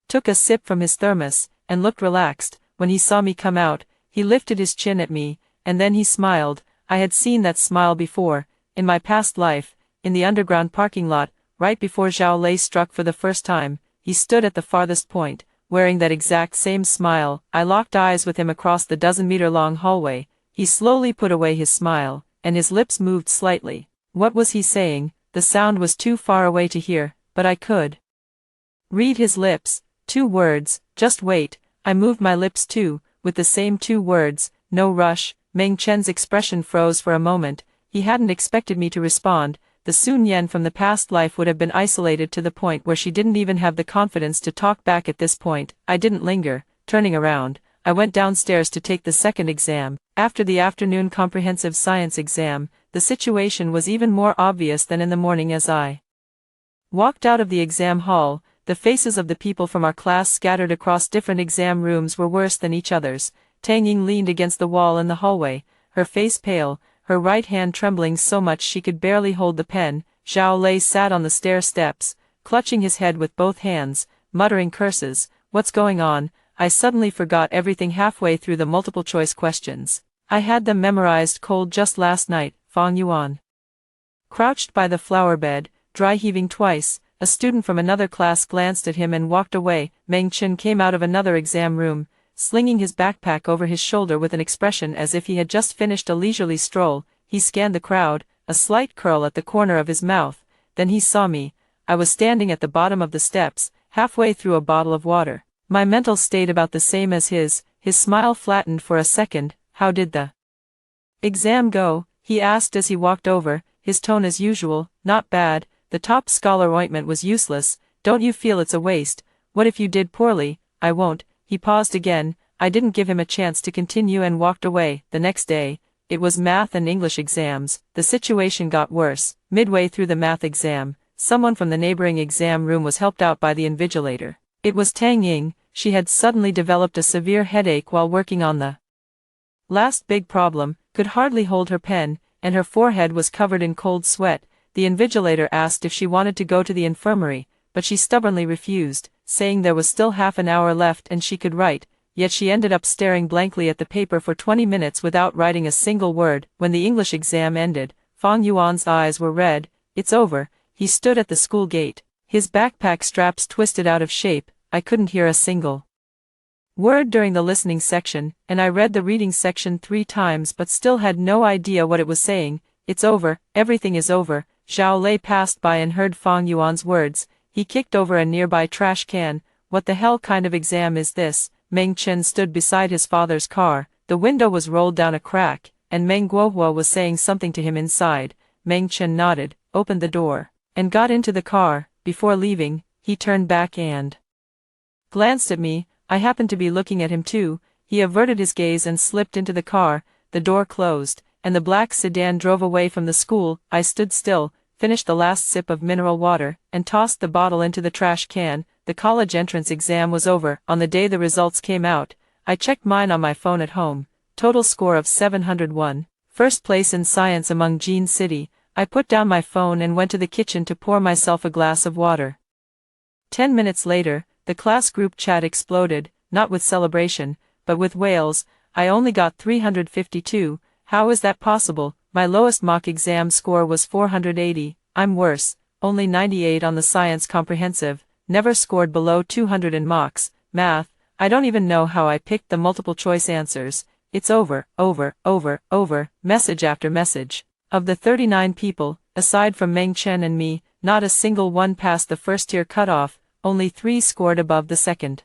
took a sip from his thermos, and looked relaxed. When he saw me come out, he lifted his chin at me, and then he smiled. I had seen that smile before, in my past life, in the underground parking lot, right before Zhao Lei struck for the first time. He stood at the farthest point, wearing that exact same smile. I locked eyes with him across the dozen-meter-long hallway. He slowly put away his smile, and his lips moved slightly. What was he saying? The sound was too far away to hear, but I could read his lips. 2 words, just wait. I moved my lips too, with the same 2 words, no rush. Meng Chen's expression froze for a moment. He hadn't expected me to respond. The Sun Yan from the past life would have been isolated to the point where she didn't even have the confidence to talk back at this point. I didn't linger. Turning around, I went downstairs to take the second exam. After the afternoon comprehensive science exam, the situation was even more obvious than in the morning. As I walked out of the exam hall, the faces of the people from our class scattered across different exam rooms were worse than each other's. Tang Ying leaned against the wall in the hallway, her face pale, her right hand trembling so much she could barely hold the pen. Zhao Lei sat on the stair steps, clutching his head with both hands, muttering curses. What's going on? I suddenly forgot everything halfway through the multiple choice questions. I had them memorized cold just last night. Fang Yuan crouched by the flower bed, dry heaving twice. A student from another class glanced at him and walked away. Meng Chen came out of another exam room, slinging his backpack over his shoulder with an expression as if he had just finished a leisurely stroll. He scanned the crowd, a slight curl at the corner of his mouth. Then he saw me. I was standing at the bottom of the steps, halfway through a bottle of water. My mental state about the same as his smile flattened for a second. How did the exam go? He asked as he walked over, his tone as usual. Not bad, the top scholar ointment was useless. Don't you feel it's a waste? What if you did poorly? I won't. He paused again. I didn't give him a chance to continue and walked away. The next day, it was math and English exams. The situation got worse. Midway through the math exam, someone from the neighboring exam room was helped out by the invigilator. It was Tang Ying. She had suddenly developed a severe headache while working on the last big problem, could hardly hold her pen, and her forehead was covered in cold sweat. The invigilator asked if she wanted to go to the infirmary, but she stubbornly refused, saying there was still half an hour left and she could write, yet she ended up staring blankly at the paper for 20 minutes without writing a single word. When the English exam ended, Fang Yuan's eyes were red. It's over. He stood at the school gate, his backpack straps twisted out of shape. I couldn't hear a single word during the listening section, and I read the reading section 3 times but still had no idea what it was saying. It's over, everything is over. Zhao Lei passed by and heard Fang Yuan's words. He kicked over a nearby trash can. What the hell kind of exam is this? Meng Chen stood beside his father's car. The window was rolled down a crack, and Meng Guohua was saying something to him inside. Meng Chen nodded, opened the door, and got into the car. Before leaving, he turned back and glanced at me. I happened to be looking at him too. He averted his gaze and slipped into the car. The door closed, and the black sedan drove away from the school. I stood still, finished the last sip of mineral water, and tossed the bottle into the trash can. The college entrance exam was over. On the day the results came out, I checked mine on my phone at home. Total score of 701. First place in science among Jean City. I put down my phone and went to the kitchen to pour myself a glass of water. 10 minutes later, the class group chat exploded, not with celebration, but with wails. I only got 352. How is that possible? My lowest mock exam score was 480. I'm worse, only 98 on the science comprehensive, never scored below 200 in mocks. Math, I don't even know how I picked the multiple choice answers. It's over, message after message. Of the 39 people, aside from Meng Chen and me, not a single one passed the first tier cutoff. Only 3 scored above the second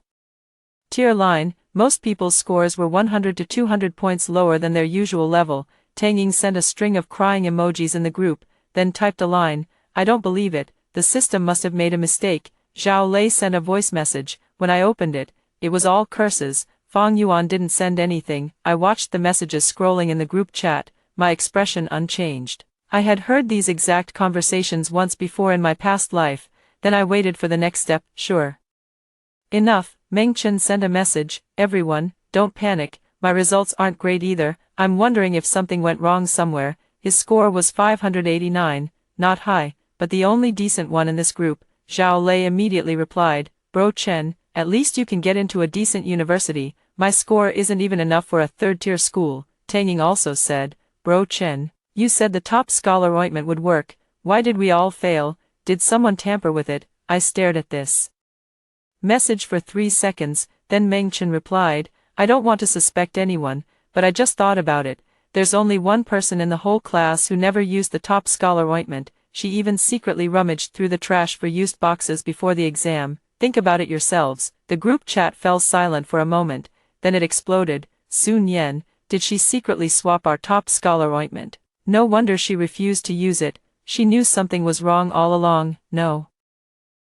tier line. Most people's scores were 100 to 200 points lower than their usual level. Tang Ying sent a string of crying emojis in the group, then typed a line. I don't believe it, the system must have made a mistake. Zhao Lei sent a voice message. When I opened it, it was all curses. Fang Yuan didn't send anything. I watched the messages scrolling in the group chat, my expression unchanged. I had heard these exact conversations once before in my past life. Then I waited for the next step. Sure enough, Meng Chen sent a message. Everyone, don't panic, my results aren't great either. I'm wondering if something went wrong somewhere. His score was 589, not high, but the only decent one in this group. Zhao Lei immediately replied, Bro Chen, at least you can get into a decent university. My score isn't even enough for a third-tier school. Tang Ying also said, Bro Chen, you said the top scholar ointment would work. Why did we all fail? Did someone tamper with it? I stared at this message for 3 seconds, then Meng Chen replied, I don't want to suspect anyone, but I just thought about it. There's only one person in the whole class who never used the top scholar ointment. She even secretly rummaged through the trash for used boxes before the exam. Think about it yourselves. The group chat fell silent for a moment, then it exploded. Sun Yan, did she secretly swap our top scholar ointment? No wonder she refused to use it. She knew something was wrong all along. No.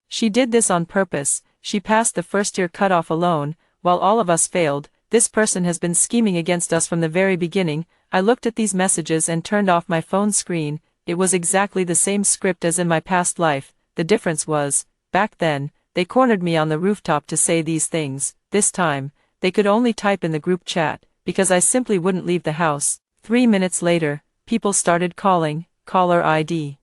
She did this on purpose. She passed the first year cutoff alone, while all of us failed. This person has been scheming against us from the very beginning. I looked at these messages and turned off my phone screen. It was exactly the same script as in my past life. The difference was, back then, they cornered me on the rooftop to say these things. This time, they could only type in the group chat, because I simply wouldn't leave the house. 3 minutes later, people started calling. Caller ID.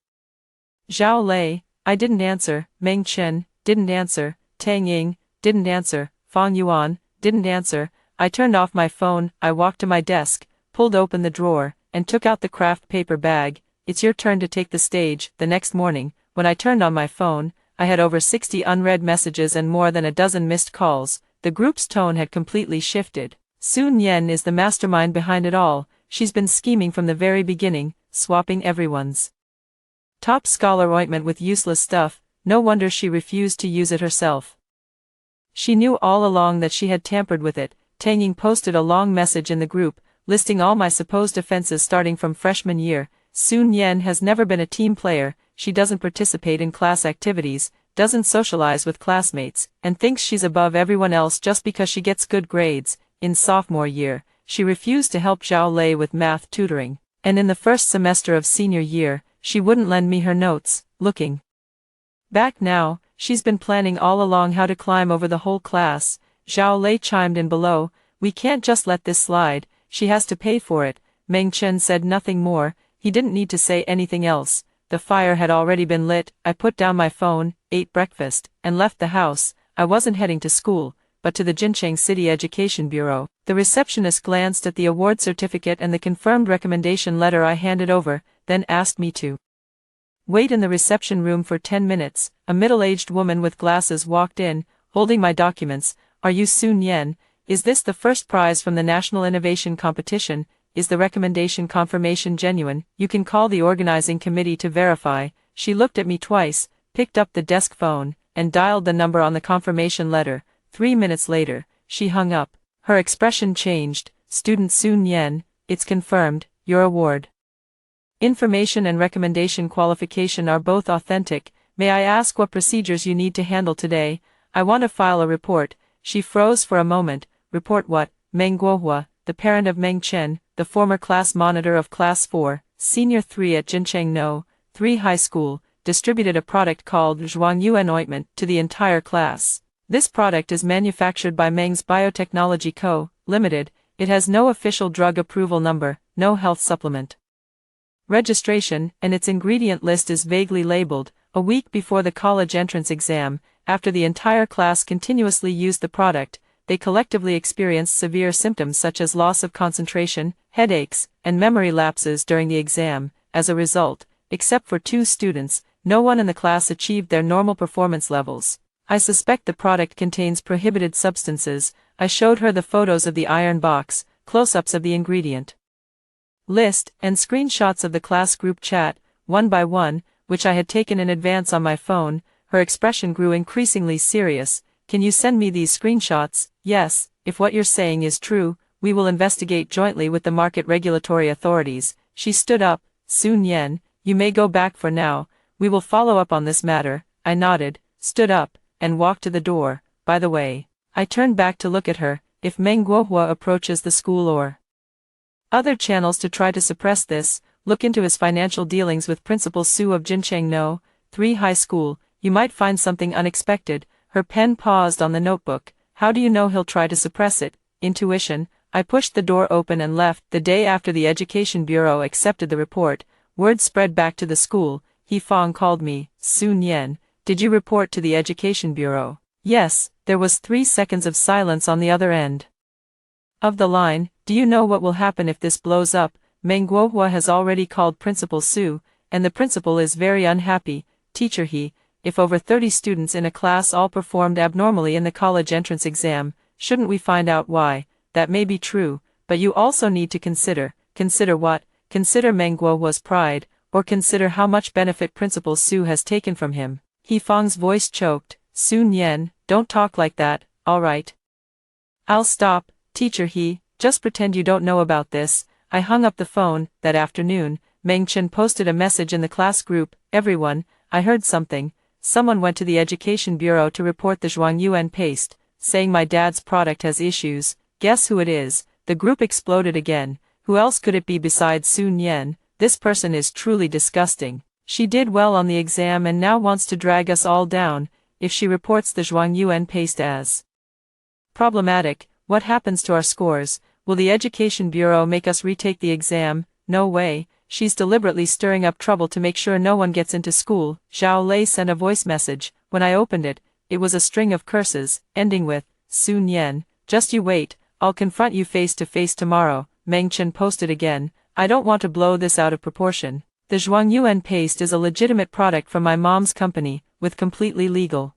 Zhao Lei, I didn't answer. Meng Chen, didn't answer. Tang Ying, didn't answer. Fang Yuan, didn't answer. I turned off my phone. I walked to my desk, pulled open the drawer, and took out the craft paper bag. It's your turn to take the stage. The next morning, when I turned on my phone, I had over 60 unread messages and more than a dozen missed calls. The group's tone had completely shifted. Sun Yan is the mastermind behind it all. She's been scheming from the very beginning, swapping everyone's top scholar ointment with useless stuff. No wonder she refused to use it herself. She knew all along that she had tampered with it. Tang Ying posted a long message in the group, listing all my supposed offenses starting from freshman year. Sun Yan has never been a team player, she doesn't participate in class activities, doesn't socialize with classmates, and thinks she's above everyone else just because she gets good grades. In sophomore year, she refused to help Zhao Lei with math tutoring, and in the first semester of senior year, she wouldn't lend me her notes. Looking back now, she's been planning all along how to climb over the whole class. Zhao Lei chimed in below, we can't just let this slide, she has to pay for it. Meng Chen said nothing more, he didn't need to say anything else. The fire had already been lit. I put down my phone, ate breakfast, and left the house. I wasn't heading to school, but to the Jincheng City Education Bureau. The receptionist glanced at the award certificate and the confirmed recommendation letter I handed over, then asked me to wait in the reception room for 10 minutes. A middle-aged woman with glasses walked in, holding my documents. Are you Sun Yan? Is this the first prize from the National Innovation Competition? Is the recommendation confirmation genuine? You can call the organizing committee to verify. She looked at me twice, picked up the desk phone, and dialed the number on the confirmation letter. 3 minutes later, she hung up. Her expression changed. Student Sun Yan, it's confirmed, your award. Information and recommendation qualification are both authentic. May I ask what procedures you need to handle today? I want to file a report. She froze for a moment. Report what? Meng Guohua, the parent of Meng Chen, the former class monitor of Class 4, Senior 3 at Jincheng No. 3 High School, distributed a product called Zhuangyuan Ointment to the entire class. This product is manufactured by Meng's Biotechnology Co., Limited. It has no official drug approval number, no health supplement registration, and its ingredient list is vaguely labeled. A week before the college entrance exam, after the entire class continuously used the product, they collectively experienced severe symptoms such as loss of concentration, headaches, and memory lapses during the exam. As a result, except for 2 students, no one in the class achieved their normal performance levels. I suspect the product contains prohibited substances. I showed her the photos of the iron box, close-ups of the ingredient list, and screenshots of the class group chat, one by one, which I had taken in advance on my phone. Her expression grew increasingly serious. Can you send me these screenshots? Yes, if what you're saying is true, we will investigate jointly with the market regulatory authorities. She stood up. Sun Yan, you may go back for now, we will follow up on this matter. I nodded, stood up, and walked to the door. By the way, I turned back to look at her. If Meng Guohua approaches the school or other channels to try to suppress this, look into his financial dealings with Principal Su of Jincheng No. 3 High School, you might find something unexpected. Her pen paused on the notebook. How do you know he'll try to suppress it? Intuition. I pushed the door open and left. The day after the Education Bureau accepted the report, word spread back to the school. He Fong called me. Sun Yan, did you report to the Education Bureau? Yes. There was 3 seconds of silence on the other end of the line. Do you know what will happen if this blows up? Meng Guohua has already called Principal Su, and the principal is very unhappy. Teacher He, if over 30 students in a class all performed abnormally in the college entrance exam, shouldn't we find out why? That may be true, but you also need to consider. Consider what? Consider Meng Guohua's pride, or consider how much benefit Principal Su has taken from him. He Fong's voice choked. Sun Yan, don't talk like that, alright? I'll stop. Teacher He, just pretend you don't know about this. I hung up the phone. That afternoon, Meng Chen posted a message in the class group. Everyone, I heard something. Someone went to the Education Bureau to report the Zhuangyuan paste, saying my dad's product has issues. Guess who it is? The group exploded again. Who else could it be besides Sun Yan? This person is truly disgusting. She did well on the exam and now wants to drag us all down. If she reports the Zhuangyuan paste as problematic, what happens to our scores? Will the Education Bureau make us retake the exam? No way. She's deliberately stirring up trouble to make sure no one gets into school. Zhao Lei sent a voice message. When I opened it, it was a string of curses, ending with, Sun Yan, just you wait, I'll confront you face to face tomorrow. Meng Chen posted again. I don't want to blow this out of proportion. The Zhuangyuan paste is a legitimate product from my mom's company, with completely legal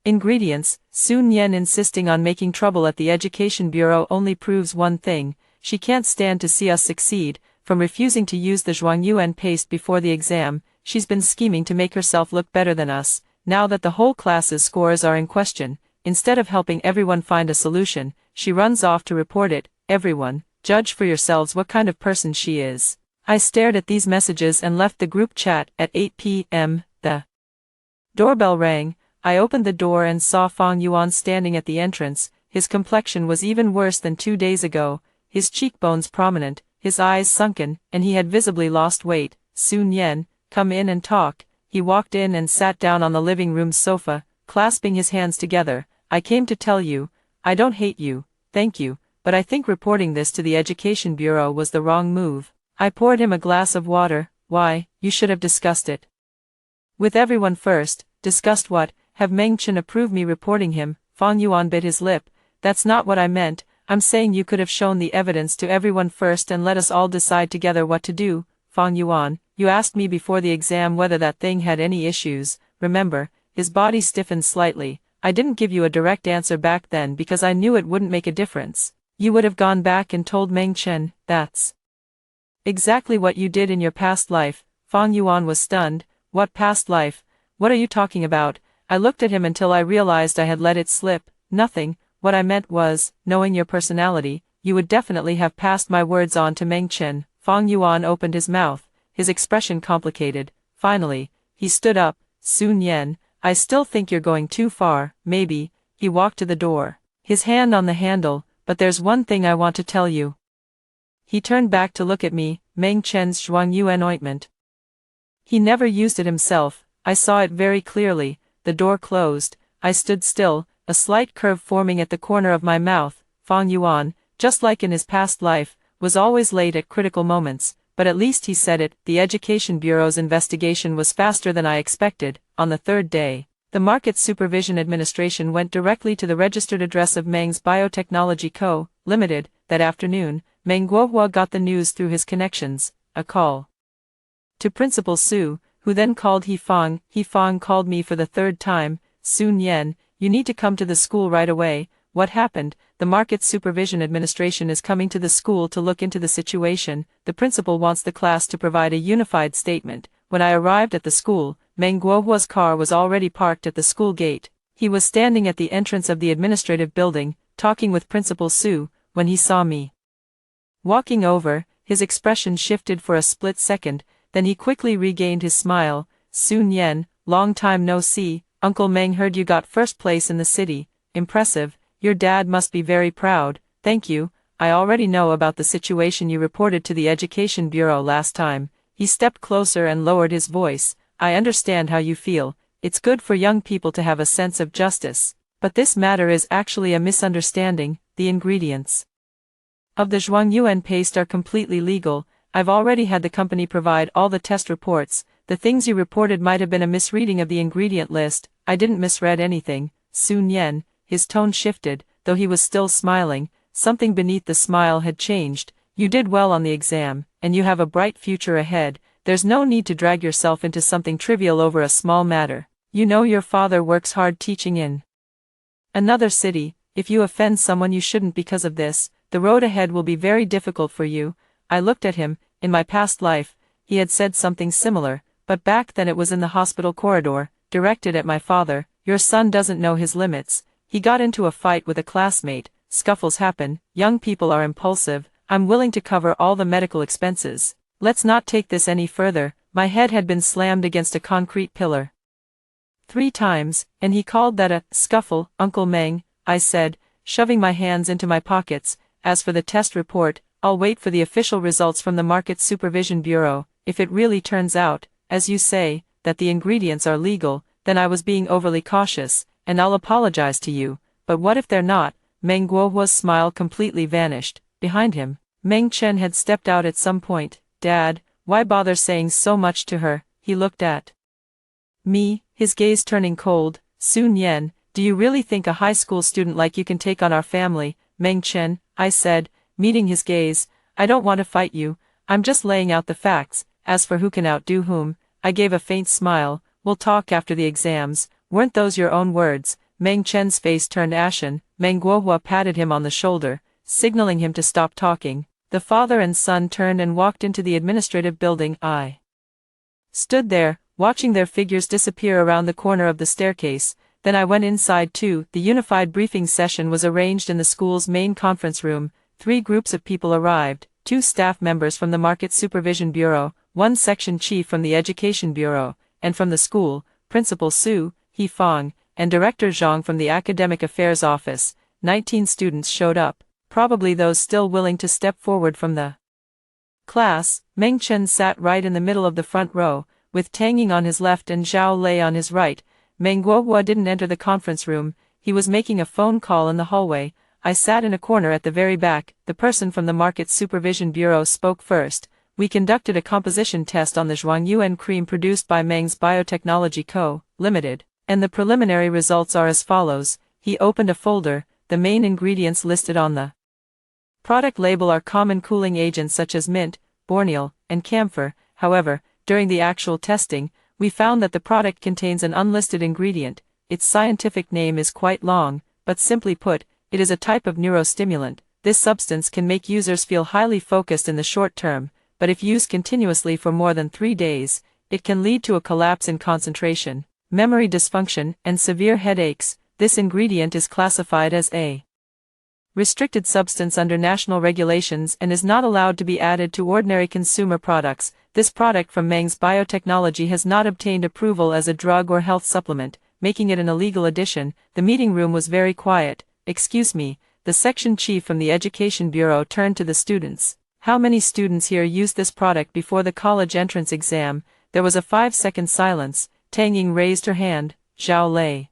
ingredients. Sun Yan insisting on making trouble at the Education Bureau only proves one thing. She can't stand to see us succeed. From refusing to use the Zhuangyuan paste before the exam, she's been scheming to make herself look better than us. Now that the whole class's scores are in question, instead of helping everyone find a solution, she runs off to report it. Everyone, judge for yourselves what kind of person she is. I stared at these messages and left the group chat at 8 p.m. The doorbell rang. I opened the door and saw Fang Yuan standing at the entrance. His complexion was even worse than 2 days ago, his cheekbones prominent, his eyes sunken, and he had visibly lost weight. Sun Yan, come in and talk. He walked in and sat down on the living room sofa, clasping his hands together. I came to tell you, I don't hate you, thank you, but I think reporting this to the Education Bureau was the wrong move. I poured him a glass of water. Why, you should have discussed it with everyone first. Discussed what? Have Meng Chen approve me reporting him? Fang Yuan bit his lip. That's not what I meant. I'm saying you could have shown the evidence to everyone first and let us all decide together what to do. Fang Yuan, you asked me before the exam whether that thing had any issues, remember? His body stiffened slightly. I didn't give you a direct answer back then because I knew it wouldn't make a difference. You would have gone back and told Meng Chen. That's exactly what you did in your past life. Fang Yuan was stunned. What past life? What are you talking about? I looked at him until I realized I had let it slip. Nothing. What I meant was, knowing your personality, you would definitely have passed my words on to Meng Chen. Fang Yuan opened his mouth, his expression complicated. Finally, he stood up. Sun Yan, I still think you're going too far, maybe. He walked to the door, his hand on the handle. But there's one thing I want to tell you. He turned back to look at me. Meng Chen's Zhuangyuan ointment. He never used it himself. I saw it very clearly. The door closed. I stood still, a slight curve forming at the corner of my mouth. Fang Yuan, just like in his past life, was always late at critical moments, but at least he said it. The Education Bureau's investigation was faster than I expected. On the third day, the Market Supervision Administration went directly to the registered address of Meng's Biotechnology Co., Limited. That afternoon, Meng Guohua got the news through his connections, a call to Principal Su, who then called He Fang. He Fang called me for the third time. Sun Yan, you need to come to the school right away. What happened? The Market Supervision Administration is coming to the school to look into the situation. The principal wants the class to provide a unified statement. When I arrived at the school, Meng Guohua's car was already parked at the school gate. He was standing at the entrance of the administrative building, talking with Principal Su. When he saw me walking over, his expression shifted for a split second, then he quickly regained his smile. Sun Yan, long time no see. Uncle Meng heard you got first place in the city. Impressive. Your dad must be very proud. Thank you. I already know about the situation you reported to the Education Bureau last time. He stepped closer and lowered his voice. I understand how you feel. It's good for young people to have a sense of justice. But this matter is actually a misunderstanding. The ingredients of the Zhuangyuan paste are completely legal. I've already had the company provide all the test reports. The things you reported might have been a misreading of the ingredient list. I didn't misread anything. Sun Yan, his tone shifted, though he was still smiling. Something beneath the smile had changed. You did well on the exam, and you have a bright future ahead. There's no need to drag yourself into something trivial over a small matter. You know your father works hard teaching in another city. If you offend someone you shouldn't because of this, the road ahead will be very difficult for you. I looked at him. In my past life, he had said something similar, but back then it was in the hospital corridor, directed at my father. Your son doesn't know his limits. He got into a fight with a classmate. Scuffles happen. Young people are impulsive. I'm willing to cover all the medical expenses. Let's not take this any further. My head had been slammed against a concrete pillar 3 times, and he called that a scuffle. Uncle Meng, I said, shoving my hands into my pockets. As for the test report, I'll wait for the official results from the Market Supervision Bureau. If it really turns out, as you say, that the ingredients are legal, then I was being overly cautious, and I'll apologize to you. But what if they're not? Meng Guohua's smile completely vanished. Behind him, Meng Chen had stepped out at some point. Dad, why bother saying so much to her? He looked at me, his gaze turning cold. Sun Yan, do you really think a high school student like you can take on our family? Meng Chen, I said, meeting his gaze, I don't want to fight you. I'm just laying out the facts. As for who can outdo whom, I gave a faint smile. We'll talk after the exams. Weren't those your own words? Meng Chen's face turned ashen. Meng Guohua patted him on the shoulder, signaling him to stop talking. The father and son turned and walked into the administrative building. I stood there, watching their figures disappear around the corner of the staircase. Then I went inside too. The unified briefing session was arranged in the school's main conference room. 3 groups of people arrived, 2 staff members from the Market Supervision Bureau, 1 section chief from the Education Bureau, and from the school, Principal Su, He Fong, and Director Zhang from the Academic Affairs Office. 19 students showed up, probably those still willing to step forward from the class. Meng Chen sat right in the middle of the front row, with Tang Ying on his left and Zhao Lei on his right. Meng Guohua didn't enter the conference room, he was making a phone call in the hallway. I sat in a corner at the very back. The person from the Market Supervision Bureau spoke first. We conducted a composition test on the Zhuangyuan cream produced by Meng's Biotechnology Co., Limited, and the preliminary results are as follows. He opened a folder. The main ingredients listed on the product label are common cooling agents such as mint, borneol, and camphor. However, during the actual testing, we found that the product contains an unlisted ingredient. Its scientific name is quite long, but simply put, it is a type of neurostimulant. This substance can make users feel highly focused in the short term, but if used continuously for more than 3 days, it can lead to a collapse in concentration, memory dysfunction, and severe headaches. This ingredient is classified as a restricted substance under national regulations and is not allowed to be added to ordinary consumer products. This product from Meng's Biotechnology has not obtained approval as a drug or health supplement, making it an illegal addition. The meeting room was very quiet. Excuse me, the section chief from the Education Bureau turned to the students. How many students here used this product before the college entrance exam? There was a 5-second silence. Tang Ying raised her hand, Zhao Lei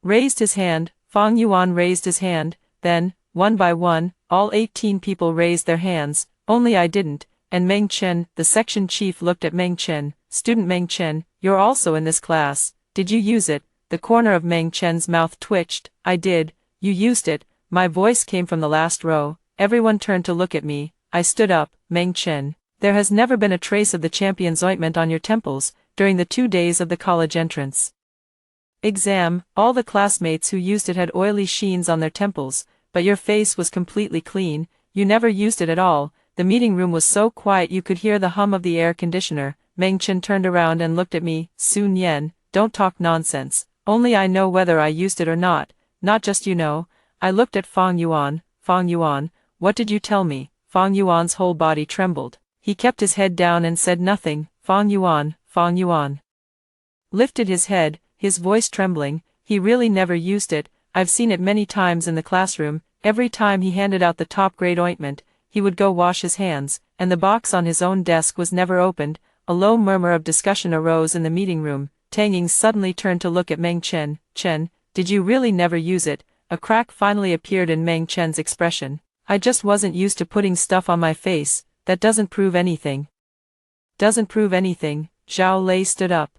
raised his hand, Fang Yuan raised his hand, then, one by one, all 18 people raised their hands. Only I didn't, and Meng Chen, the section chief looked at Meng Chen. Student Meng Chen, you're also in this class. Did you use it? The corner of Meng Chen's mouth twitched. I did. You used it. My voice came from the last row. Everyone turned to look at me. I stood up. Meng Chen, there has never been a trace of the champion's ointment on your temples during the 2 days of the college entrance exam. All the classmates who used it had oily sheens on their temples, but your face was completely clean. You never used it at all. The meeting room was so quiet you could hear the hum of the air conditioner. Meng Chen turned around and looked at me. Sun Yan, don't talk nonsense. Only I know whether I used it or not. Not just you know. I looked at Fang Yuan. Fang Yuan, what did you tell me? Fang Yuan's whole body trembled. He kept his head down and said nothing. Fang Yuan lifted his head, his voice trembling. He really never used it. I've seen it many times in the classroom. Every time he handed out the top-grade ointment, he would go wash his hands, and the box on his own desk was never opened. A low murmur of discussion arose in the meeting room. Tang Ying suddenly turned to look at Meng Chen. Chen, did you really never use it? A crack finally appeared in Meng Chen's expression. I just wasn't used to putting stuff on my face. That doesn't prove anything. Doesn't prove anything. Zhao Lei stood up.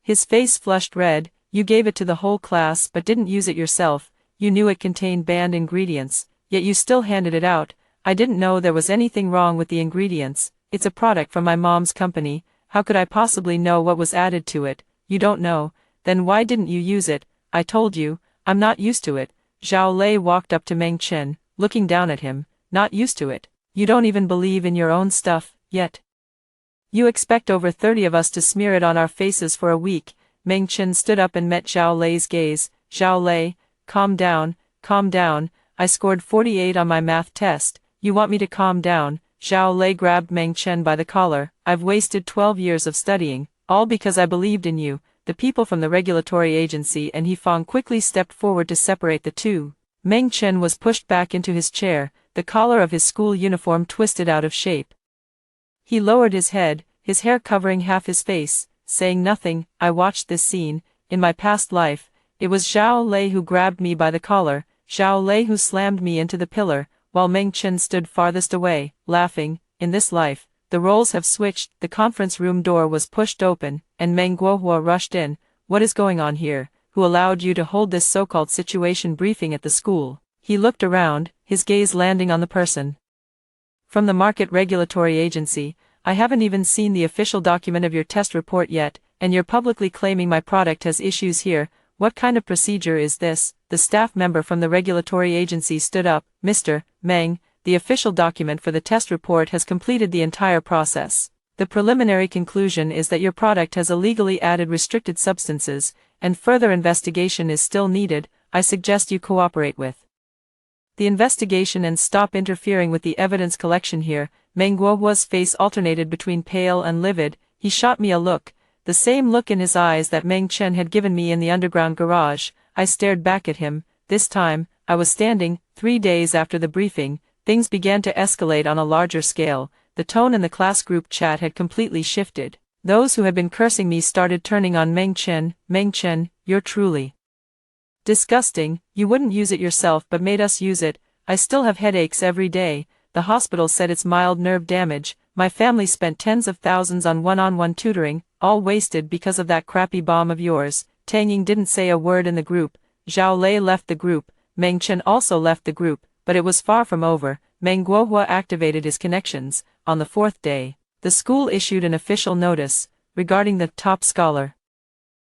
His face flushed red. You gave it to the whole class but didn't use it yourself. You knew it contained banned ingredients, yet you still handed it out. I didn't know there was anything wrong with the ingredients. It's a product from my mom's company. How could I possibly know what was added to it? You don't know. Then why didn't you use it? I told you, I'm not used to it. Zhao Lei walked up to Meng Chen, looking down at him. Not used to it. You don't even believe in your own stuff, yet you expect over 30 of us to smear it on our faces for a week. Meng Chen stood up and met Zhao Lei's gaze. Zhao Lei, calm down, calm down. I scored 48 on my math test. You want me to calm down? Zhao Lei grabbed Meng Chen by the collar. I've wasted 12 years of studying, all because I believed in you. The people from the regulatory agency and He Fong quickly stepped forward to separate the two. Meng Chen was pushed back into his chair. The collar of his school uniform twisted out of shape. He lowered his head, his hair covering half his face, saying nothing. I watched this scene. In my past life, it was Zhao Lei who grabbed me by the collar, Zhao Lei who slammed me into the pillar, while Meng Chen stood farthest away, laughing. In this life, the roles have switched. The conference room door was pushed open, and Meng Guohua rushed in. What is going on here? Who allowed you to hold this so-called situation briefing at the school? He looked around, his gaze landing on the person from the Market Regulatory Agency. I haven't even seen the official document of your test report yet, and you're publicly claiming my product has issues here. What kind of procedure is this? The staff member from the regulatory agency stood up. Mr. Meng, the official document for the test report has completed the entire process. The preliminary conclusion is that your product has illegally added restricted substances, and further investigation is still needed. I suggest you cooperate with the investigation and stop interfering with the evidence collection here. Meng Guohua's face alternated between pale and livid. He shot me a look, the same look in his eyes that Meng Chen had given me in the underground garage. I stared back at him. This time, I was standing. 3 days after the briefing, things began to escalate on a larger scale. The tone in the class group chat had completely shifted. Those who had been cursing me started turning on Meng Chen. Meng Chen, you're truly disgusting. You wouldn't use it yourself but made us use it. I still have headaches every day. The hospital said it's mild nerve damage. My family spent tens of thousands on one-on-one tutoring, all wasted because of that crappy bomb of yours. Tang Ying didn't say a word in the group. Zhao Lei left the group. Meng Chen also left the group, but it was far from over. Meng Guohua activated his connections. On the 4th day, the school issued an official notice regarding the top scholar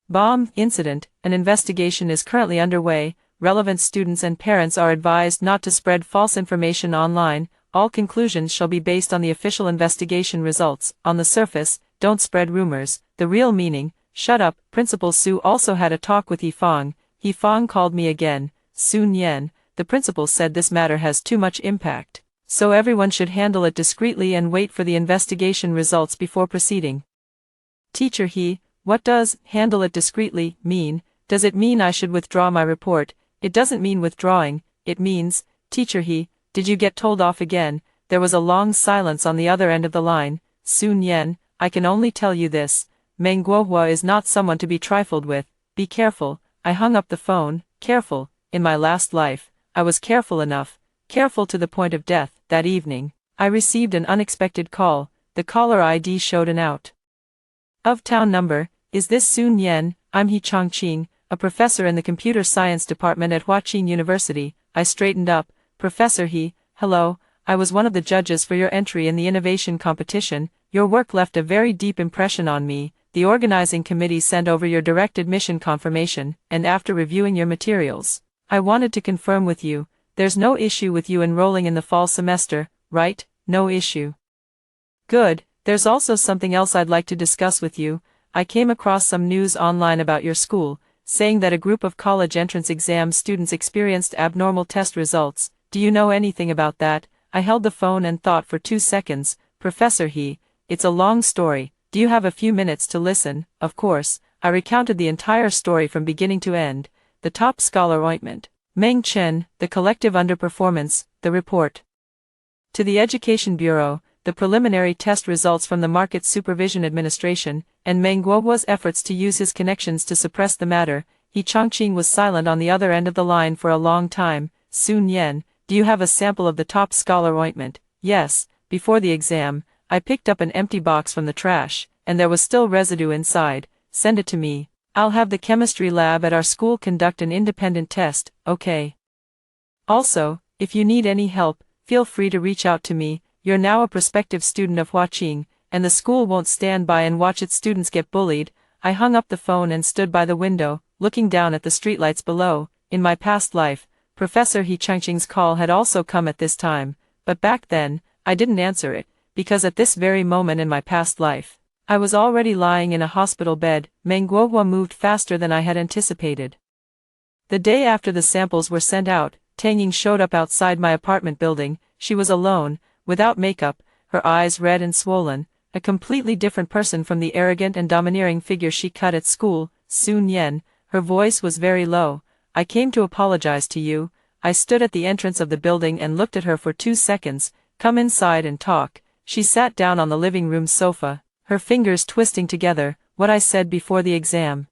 bomb incident. An investigation is currently underway. Relevant students and parents are advised not to spread false information online. All conclusions shall be based on the official investigation results. On the surface, don't spread rumors. The real meaning, shut up. Principal Su also had a talk with Yifang. Yifang called me again. Sun Yan, the principal said this matter has too much impact, so everyone should handle it discreetly and wait for the investigation results before proceeding. Teacher He, what does handle it discreetly mean? Does it mean I should withdraw my report? It doesn't mean withdrawing, it means, Teacher He, did you get told off again? There was a long silence on the other end of the line. Sun Yan, I can only tell you this. Meng Guohua is not someone to be trifled with. Be careful. I hung up the phone. Careful. In my last life, I was careful enough, careful to the point of death. That evening, I received an unexpected call. The caller ID showed an out-of-town number. Is this Sun Yan? I'm He Chongqing, a professor in the computer science department at Huaqing University. I straightened up. Professor He, hello, I was one of the judges for your entry in the innovation competition. Your work left a very deep impression on me. The organizing committee sent over your direct admission confirmation, and after reviewing your materials, I wanted to confirm with you. There's no issue with you enrolling in the fall semester, right? No issue. Good. There's also something else I'd like to discuss with you. I came across some news online about your school, saying that a group of college entrance exam students experienced abnormal test results. Do you know anything about that? I held the phone and thought for 2 seconds. Professor He, it's a long story. Do you have a few minutes to listen? Of course. I recounted the entire story from beginning to end. The top scholar ointment. Meng Chen, the collective underperformance, the report to the Education Bureau, the preliminary test results from the Market Supervision Administration, and Meng Guohua's efforts to use his connections to suppress the matter. He Chongqing was silent on the other end of the line for a long time. Sun Yan, do you have a sample of the top scholar ointment? Yes, before the exam, I picked up an empty box from the trash, and there was still residue inside. Send it to me. I'll have the chemistry lab at our school conduct an independent test, okay? Also, if you need any help, feel free to reach out to me. You're now a prospective student of Huaqing, and the school won't stand by and watch its students get bullied. I hung up the phone and stood by the window, looking down at the streetlights below. In my past life, Professor He Chongqing's call had also come at this time, but back then, I didn't answer it, because at this very moment in my past life, I was already lying in a hospital bed. Meng Guohua moved faster than I had anticipated. The day after the samples were sent out, Tang Ying showed up outside my apartment building. She was alone, without makeup, her eyes red and swollen, a completely different person from the arrogant and domineering figure she cut at school. Sun Yan, her voice was very low. I came to apologize to you. I stood at the entrance of the building and looked at her for 2 seconds. Come inside and talk. She sat down on the living room sofa, her fingers twisting together. What I said before the exam,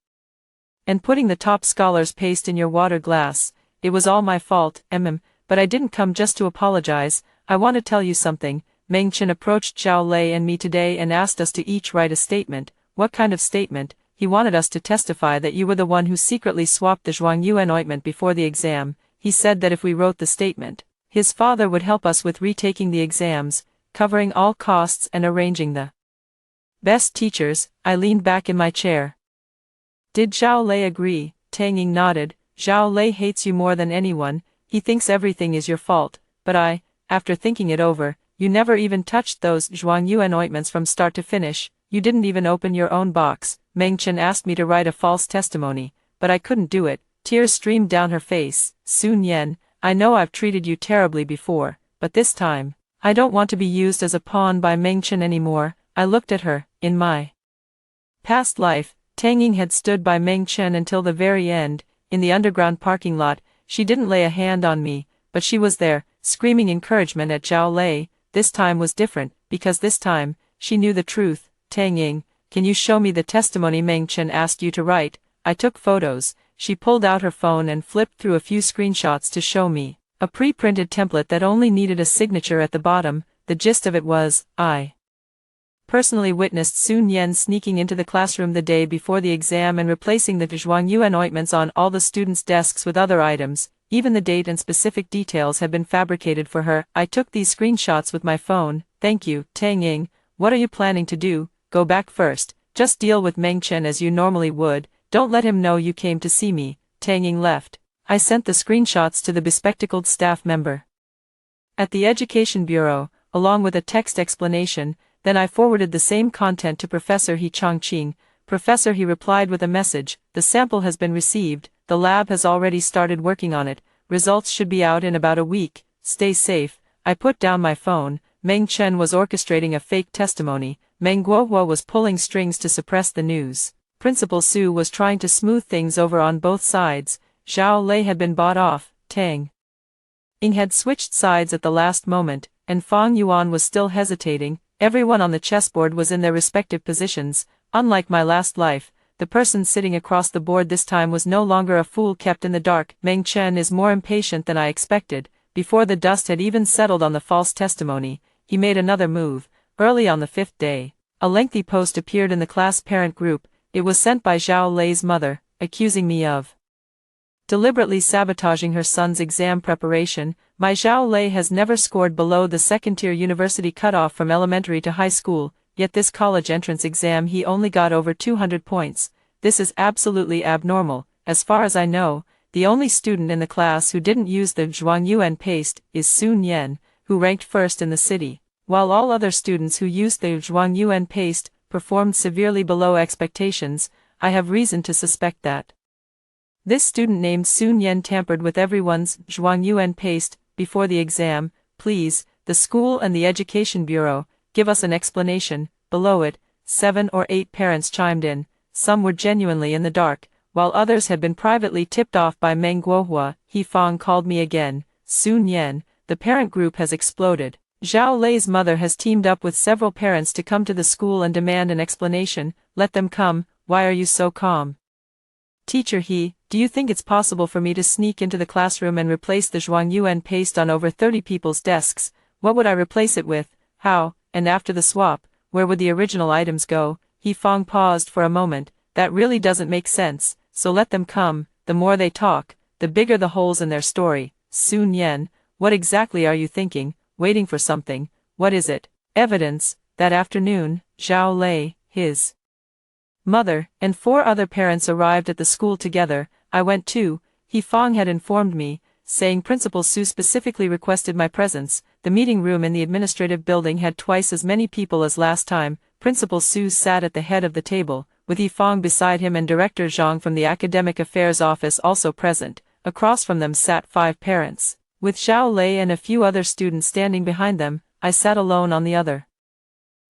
and putting the top scholar's paste in your water glass, it was all my fault, but I didn't come just to apologize. I want to tell you something. Meng Chen approached Zhao Lei and me today and asked us to each write a statement. What kind of statement? He wanted us to testify that you were the one who secretly swapped the Zhuangyuan ointment before the exam. He said that if we wrote the statement, his father would help us with retaking the exams, covering all costs and arranging the best teachers. I leaned back in my chair. Did Zhao Lei agree? Tang Ying nodded. Zhao Lei hates you more than anyone. He thinks everything is your fault, but after thinking it over, You never even touched those Zhuangyuan ointments from start to finish, you didn't even open your own box. Meng Chen asked me to write a false testimony, but I couldn't do it. Tears streamed down her face. Sun Yan, I know I've treated you terribly before, but this time, I don't want to be used as a pawn by Meng Chen anymore. I looked at her. In my past life, Tang Ying had stood by Meng Chen until the very end. In the underground parking lot, she didn't lay a hand on me, but she was there, screaming encouragement at Zhao Lei. This time was different, because this time, she knew the truth. Tang Ying, can you show me the testimony Meng Chen asked you to write? I took photos. She pulled out her phone and flipped through a few screenshots to show me. A pre-printed template that only needed a signature at the bottom. The gist of it was, I personally witnessed Sun Yan sneaking into the classroom the day before the exam and replacing the Zhuangyuan ointments on all the students' desks with other items. Even the date and specific details had been fabricated for her. I took these screenshots with my phone. Thank you, Tang Ying. What are you planning to do? Go back first. Just deal with Meng Chen as you normally would. Don't let him know you came to see me. Tang Ying left. I sent the screenshots to the bespectacled staff member at the Education Bureau, along with a text explanation. Then I forwarded the same content to Professor He Chongqing. Professor, he replied with a message. The sample has been received. The lab has already started working on it. Results should be out in about a week. Stay safe. I put down my phone. Meng Chen was orchestrating a fake testimony. Meng Guohua was pulling strings to suppress the news. Principal Su was trying to smooth things over on both sides. Zhao Lei had been bought off. Tang Ying had switched sides at the last moment, and Fang Yuan was still hesitating. Everyone on the chessboard was in their respective positions. Unlike my last life, the person sitting across the board this time was no longer a fool kept in the dark. Meng Chen is more impatient than I expected. Before the dust had even settled on the false testimony, he made another move. Early on the 5th day, a lengthy post appeared in the class parent group. It was sent by Zhao Lei's mother, accusing me of deliberately sabotaging her son's exam preparation. My Zhao Lei has never scored below the second-tier university cutoff from elementary to high school, yet this college entrance exam he only got over 200 points. This is absolutely abnormal. As far as I know, the only student in the class who didn't use the Zhuangyuan paste is Sun Yan, who ranked first in the city, while all other students who used the Zhuangyuan paste performed severely below expectations. I have reason to suspect that this student named Sun Yan tampered with everyone's Zhuangyuan paste before the exam. Please, the school and the Education Bureau, give us an explanation. Below it, 7 or 8 parents chimed in. Some were genuinely in the dark, while others had been privately tipped off by Meng Guohua. He Fang called me again. Sun Yan, the parent group has exploded. Zhao Lei's mother has teamed up with several parents to come to the school and demand an explanation. Let them come. Why are you so calm? Teacher He, do you think it's possible for me to sneak into the classroom and replace the Zhuangyuan paste on over 30 people's desks? What would I replace it with? How? And after the swap, where would the original items go? He Fang paused for a moment. That really doesn't make sense, so let them come. The more they talk, the bigger the holes in their story. Sun Yan, what exactly are you thinking? Waiting for something? What is it? Evidence. That afternoon, Zhao Lei, his mother, and 4 other parents arrived at the school together. I went too. He Fang had informed me, saying Principal Su specifically requested my presence. The meeting room in the administrative building had twice as many people as last time. Principal Su sat at the head of the table, with He Fang beside him and Director Zhang from the Academic Affairs Office also present. Across from them sat 5 parents, with Zhao Lei and a few other students standing behind them. I sat alone on the other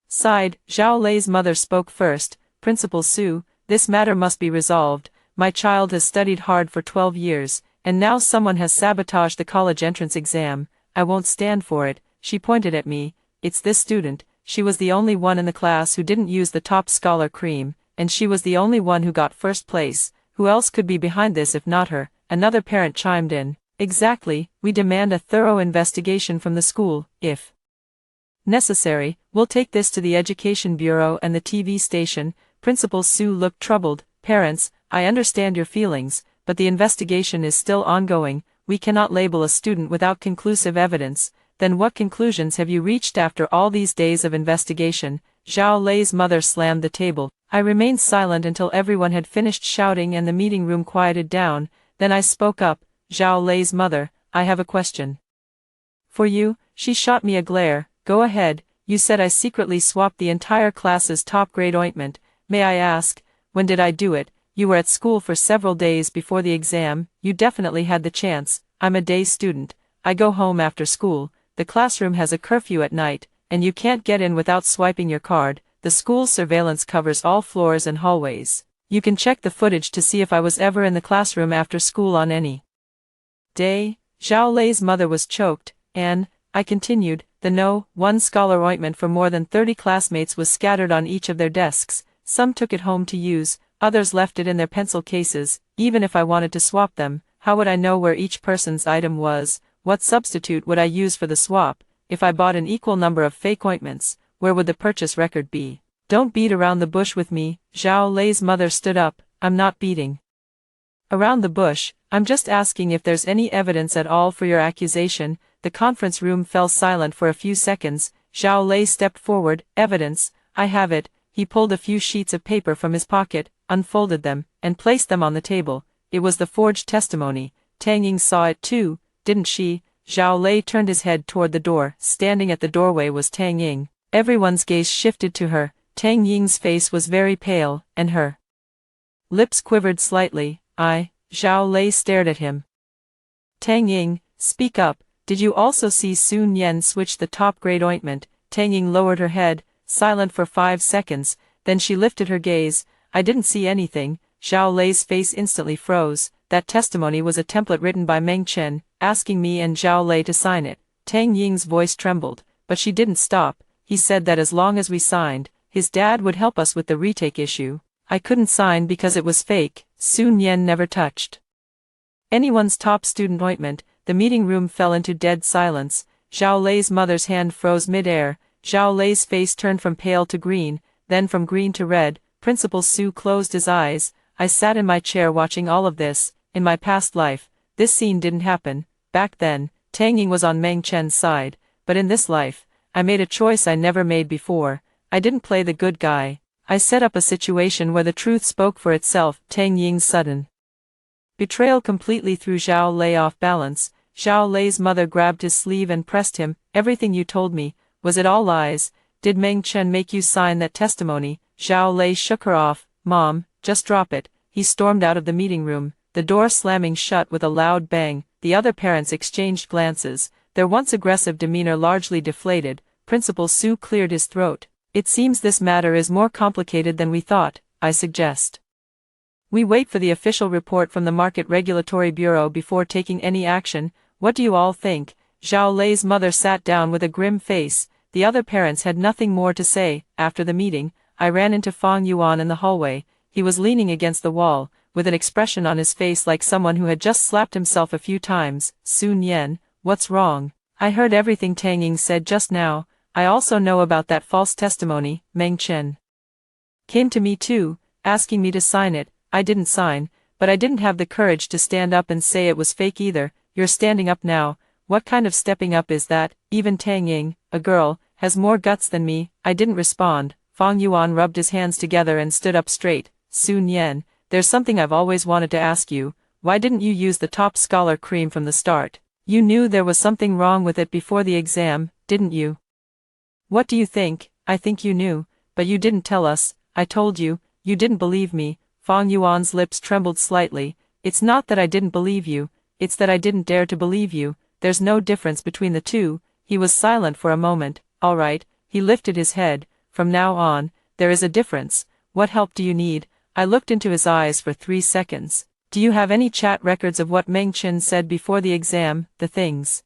side. Zhao Lei's mother spoke first. Principal Su, this matter must be resolved. My child has studied hard for 12 years, and now someone has sabotaged the college entrance exam. I won't stand for it. She pointed at me. It's this student. She was the only one in the class who didn't use the top scholar cream, and she was the only one who got first place. Who else could be behind this if not her? Another parent chimed in. Exactly, we demand a thorough investigation from the school. If necessary, we'll take this to the Education Bureau and the TV station. Principal Su looked troubled. Parents, I understand your feelings, but the investigation is still ongoing. We cannot label a student without conclusive evidence. Then what conclusions have you reached after all these days of investigation? Zhao Lei's mother slammed the table. I remained silent until everyone had finished shouting and the meeting room quieted down. Then I spoke up. Zhao Lei's mother, I have a question for you. She shot me a glare. go ahead. You said I secretly swapped the entire class's top-grade ointment. May I ask, when did I do it? You were at school for several days before the exam. You definitely had the chance. I'm a day student. I go home after school. The classroom has a curfew at night, and you can't get in without swiping your card. The school's surveillance covers all floors and hallways. You can check the footage to see if I was ever in the classroom after school on any day. Zhao Lei's mother was choked, and, I continued, the No. 1 Scholar ointment for more than 30 classmates was scattered on each of their desks. Some took it home to use, others left it in their pencil cases. Even if I wanted to swap them, how would I know where each person's item was? What substitute would I use for the swap? If I bought an equal number of fake ointments, where would the purchase record be? Don't beat around the bush with me. Zhao Lei's mother stood up. I'm not beating around the bush. I'm just asking if there's any evidence at all for your accusation. The conference room fell silent for a few seconds. Zhao Lei stepped forward. Evidence? I have it. He pulled a few sheets of paper from his pocket, unfolded them, and placed them on the table. It was the forged testimony. Tang Ying saw it too, didn't she? Zhao Lei turned his head toward the door. Standing at the doorway was Tang Ying. Everyone's gaze shifted to her. Tang Ying's face was very pale, and her lips quivered slightly. Zhao Lei stared at him. Tang Ying, speak up. Did you also see Sun Yan switch the top-grade ointment? Tang Ying lowered her head, silent for 5 seconds, then she lifted her gaze. I didn't see anything. Zhao Lei's face instantly froze. That testimony was a template written by Meng Chen, asking me and Zhao Lei to sign it. Tang Ying's voice trembled, but she didn't stop. He said that as long as we signed, his dad would help us with the retake issue. I couldn't sign because it was fake. Sun Yan never touched anyone's top student ointment. The meeting room fell into dead silence. Zhao Lei's mother's hand froze mid-air. Zhao Lei's face turned from pale to green, then from green to red. Principal Su closed his eyes. I sat in my chair watching all of this. In my past life, this scene didn't happen. Back then, Tang Ying was on Meng Chen's side, but in this life, I made a choice I never made before. I didn't play the good guy. I set up a situation where the truth spoke for itself. Tang Ying's sudden betrayal completely threw Zhao Lei off balance. Zhao Lei's mother grabbed his sleeve and pressed him. Everything you told me, was it all lies? Did Meng Chen make you sign that testimony? Zhao Lei shook her off. Mom, just drop it. He stormed out of the meeting room, the door slamming shut with a loud bang. The other parents exchanged glances, their once aggressive demeanor largely deflated. Principal Su cleared his throat. It seems this matter is more complicated than we thought. I suggest we wait for the official report from the Market Regulatory Bureau before taking any action. What do you all think? Zhao Lei's mother sat down with a grim face. The other parents had nothing more to say. After the meeting, I ran into Fang Yuan in the hallway. He was leaning against the wall, with an expression on his face like someone who had just slapped himself a few times. Sun Yan, what's wrong? I heard everything Tang Ying said just now. I also know about that false testimony. Meng Chen came to me too, asking me to sign it. I didn't sign, but I didn't have the courage to stand up and say it was fake either. You're standing up now. What kind of stepping up is that? Even Tang Ying, a girl, has more guts than me. I didn't respond. Fang Yuan rubbed his hands together and stood up straight. Sun Yan, there's something I've always wanted to ask you. Why didn't you use the top scholar cream from the start? You knew there was something wrong with it before the exam, didn't you? What do you think? I think you knew, but you didn't tell us. I told you, you didn't believe me. Fang Yuan's lips trembled slightly. It's not that I didn't believe you, it's that I didn't dare to believe you. There's no difference between the two. He was silent for a moment. All right, he lifted his head. From now on, there is a difference. What help do you need? I looked into his eyes for 3 seconds. Do you have any chat records of what Meng Chen said before the exam, the things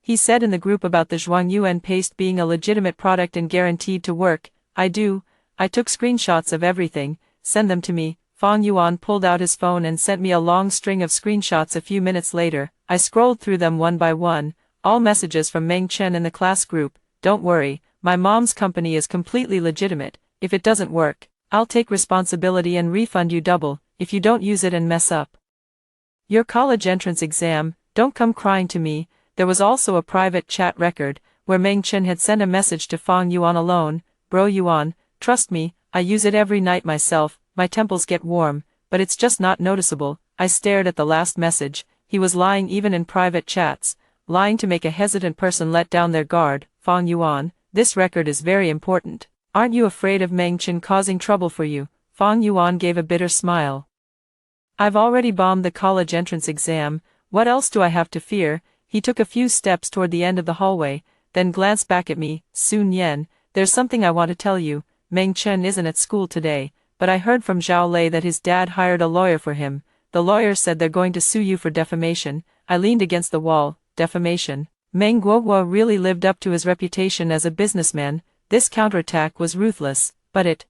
he said in the group about the Zhuangyuan paste being a legitimate product and guaranteed to work? I do. I took screenshots of everything. Send them to me. Fang Yuan pulled out his phone and sent me a long string of screenshots a few minutes later. I scrolled through them one by one. All messages from Meng Chen in the class group. Don't worry, my mom's company is completely legitimate. If it doesn't work, I'll take responsibility and refund you double, if you don't use it and mess up your college entrance exam. Don't come crying to me. There was also a private chat record, where Meng Chen had sent a message to Fang Yuan alone. Bro Yuan, trust me, I use it every night myself. My temples get warm, but it's just not noticeable. I stared at the last message. He was lying even in private chats, lying to make a hesitant person let down their guard. Fang Yuan, this record is very important. Aren't you afraid of Meng Chen causing trouble for you? Fang Yuan gave a bitter smile. I've already bombed the college entrance exam, what else do I have to fear? He took a few steps toward the end of the hallway, then glanced back at me. Sun Yan, there's something I want to tell you. Meng Chen isn't at school today, but I heard from Zhao Lei that his dad hired a lawyer for him. The lawyer said they're going to sue you for defamation. I leaned against the wall. Defamation. Meng Guoguo really lived up to his reputation as a businessman. This counterattack was ruthless, but it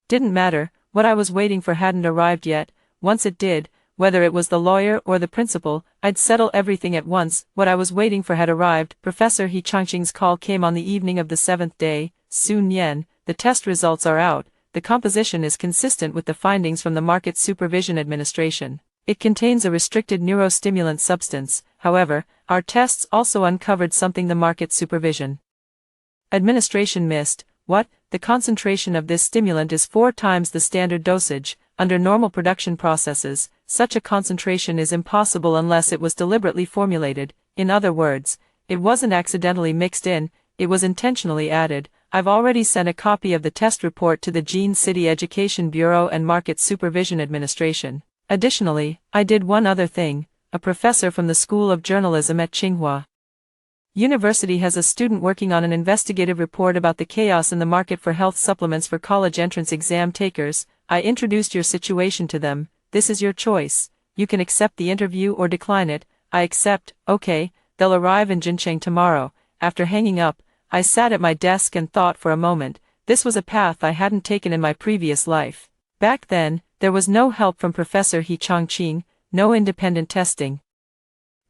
didn't matter. What I was waiting for hadn't arrived yet. Once it did, whether it was the lawyer or the principal, I'd settle everything at once. What I was waiting for had arrived. Professor He Changqing's call came on the evening of the 7th day. Sun Yan, the test results are out. The composition is consistent with the findings from the Market Supervision Administration. It contains a restricted neurostimulant substance. However, our tests also uncovered something the Market Supervision Administration missed. What? The concentration of this stimulant is 4 times the standard dosage. Under normal production processes, such a concentration is impossible unless it was deliberately formulated. In other words, it wasn't accidentally mixed in, it was intentionally added. I've already sent a copy of the test report to the Jin City Education Bureau and Market Supervision Administration. Additionally, I did one other thing. A professor from the School of Journalism at Tsinghua University has a student working on an investigative report about the chaos in the market for health supplements for college entrance exam takers. I introduced your situation to them. This is your choice. You can accept the interview or decline it. I accept. Okay, they'll arrive in Jincheng tomorrow. After hanging up, I sat at my desk and thought for a moment. This was a path I hadn't taken in my previous life. Back then, there was no help from Professor He Changqing, no independent testing,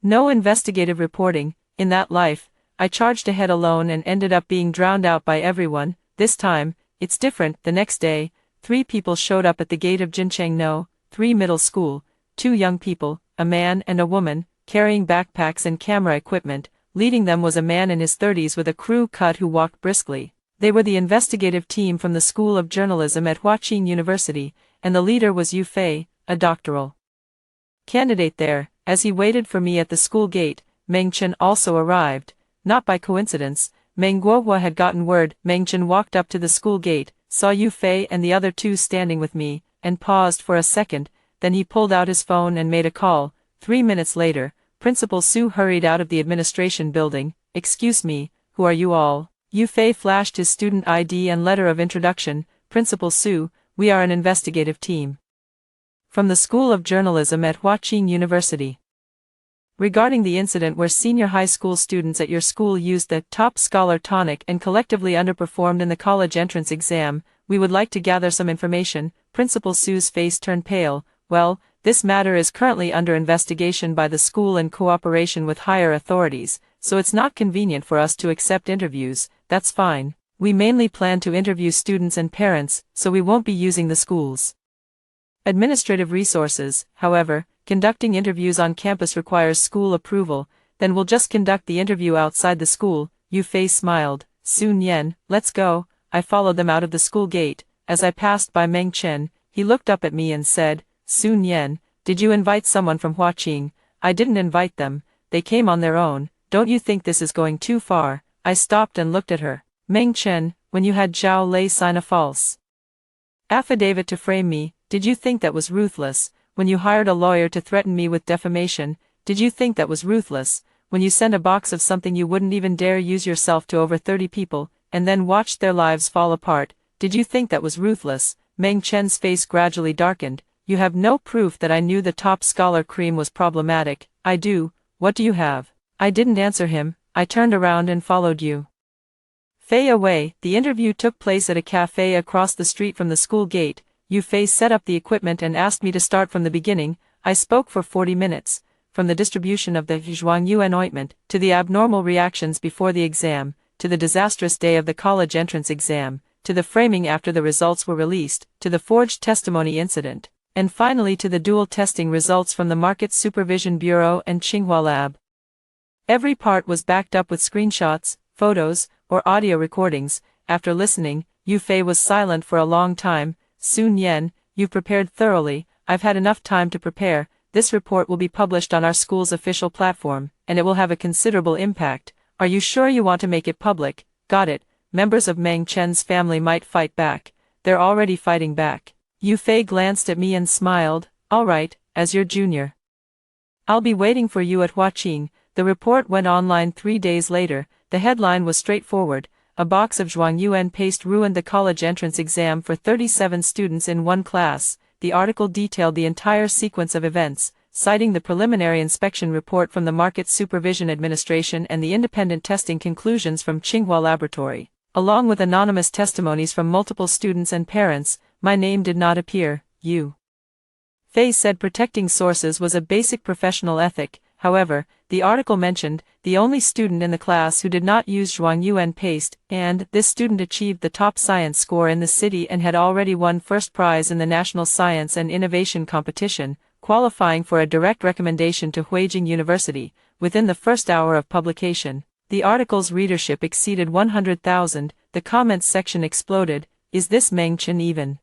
no investigative reporting. In that life, I charged ahead alone and ended up being drowned out by everyone. This time, it's different. The next day, 3 people showed up at the gate of Jincheng No, 3 middle school, 2 young people, a man and a woman, carrying backpacks and camera equipment. Leading them was a man in his 30s with a crew cut who walked briskly. They were the investigative team from the School of Journalism at Huaqing University, and the leader was Yu Fei, a doctoral candidate there. As he waited for me at the school gate, Meng Chen also arrived. Not by coincidence, Meng Guohua had gotten word. Meng Chen walked up to the school gate, saw Yu Fei and the other 2 standing with me, and paused for a second. Then he pulled out his phone and made a call. 3 minutes later, Principal Su hurried out of the administration building. Excuse me, who are you all? Yu Fei flashed his student ID and letter of introduction. Principal Su, we are an investigative team from the School of Journalism at Huaqing University. Regarding the incident where senior high school students at your school used the top scholar tonic and collectively underperformed in the college entrance exam, we would like to gather some information. Principal Su's face turned pale. Well, this matter is currently under investigation by the school in cooperation with higher authorities, so it's not convenient for us to accept interviews. That's fine. We mainly plan to interview students and parents, so we won't be using the school's administrative resources. However, conducting interviews on campus requires school approval, then we'll just conduct the interview outside the school. Yu Fei smiled. Sun Yan, let's go. I followed them out of the school gate. As I passed by Meng Chen, he looked up at me and said, Sun Yan, did you invite someone from Huaqing? I didn't invite them, they came on their own. Don't you think this is going too far? I stopped and looked at her. Meng Chen, when you had Zhao Lei sign a false affidavit to frame me, did you think that was ruthless? When you hired a lawyer to threaten me with defamation, did you think that was ruthless? When you sent a box of something you wouldn't even dare use yourself to over 30 people, and then watched their lives fall apart, did you think that was ruthless? Meng Chen's face gradually darkened. You have no proof that I knew the top scholar cream was problematic. I do. What do you have? I didn't answer him. I turned around and followed you Fei away. The interview took place at a cafe across the street from the school gate. Yu Fei set up the equipment and asked me to start from the beginning. I spoke for 40 minutes. From the distribution of the Zhuangyuan ointment, to the abnormal reactions before the exam, to the disastrous day of the college entrance exam, to the framing after the results were released, to the forged testimony incident, and finally to the dual testing results from the Market Supervision Bureau and Tsinghua Lab. Every part was backed up with screenshots, photos, or audio recordings. After listening, Yu Fei was silent for a long time. Sun Yan, you've prepared thoroughly. I've had enough time to prepare. This report will be published on our school's official platform, and it will have a considerable impact. Are you sure you want to make it public? Got it. Members of Meng Chen's family might fight back. They're already fighting back. Yu Fei glanced at me and smiled. All right, as your junior. I'll be waiting for you at Huaqing. The report went online 3 days later. The headline was straightforward. A box of Zhuangyuan paste ruined the college entrance exam for 37 students in one class. The article detailed the entire sequence of events, citing the preliminary inspection report from the Market Supervision Administration and the independent testing conclusions from Tsinghua Laboratory. Along with anonymous testimonies from multiple students and parents, my name did not appear. Yu Fei said protecting sources was a basic professional ethic. However, the article mentioned the only student in the class who did not use Zhuangyuan paste, and this student achieved the top science score in the city and had already won first prize in the National Science and Innovation Competition, qualifying for a direct recommendation to Huijing University. Within the first hour of publication, the article's readership exceeded 100,000. The comments section exploded. Is this Meng Chen even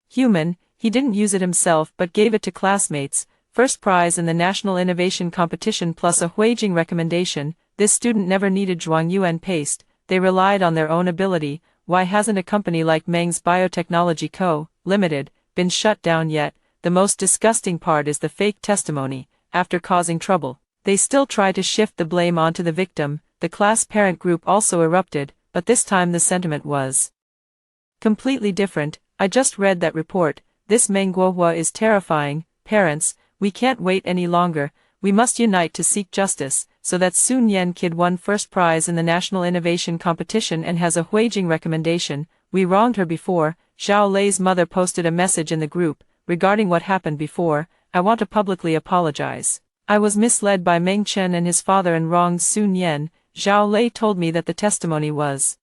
human? He didn't use it himself but gave it to classmates. First prize in the National Innovation Competition plus a Huijing recommendation. This student never needed Zhuangyuan paste. They relied on their own ability. Why hasn't a company like Meng's Biotechnology Co., Limited, been shut down yet? The most disgusting part is the fake testimony. After causing trouble, they still try to shift the blame onto the victim. The class parent group also erupted, but this time the sentiment was completely different. I just read that report. This Meng Guohua is terrifying. Parents, we can't wait any longer. We must unite to seek justice, so that Sun Yen kid won first prize in the National Innovation Competition and has a Huijing recommendation. We wronged her before. Zhao Lei's mother posted a message in the group. Regarding what happened before, I want to publicly apologize. I was misled by Meng Chen and his father and wronged Sun Yen. Zhao Lei told me that the testimony was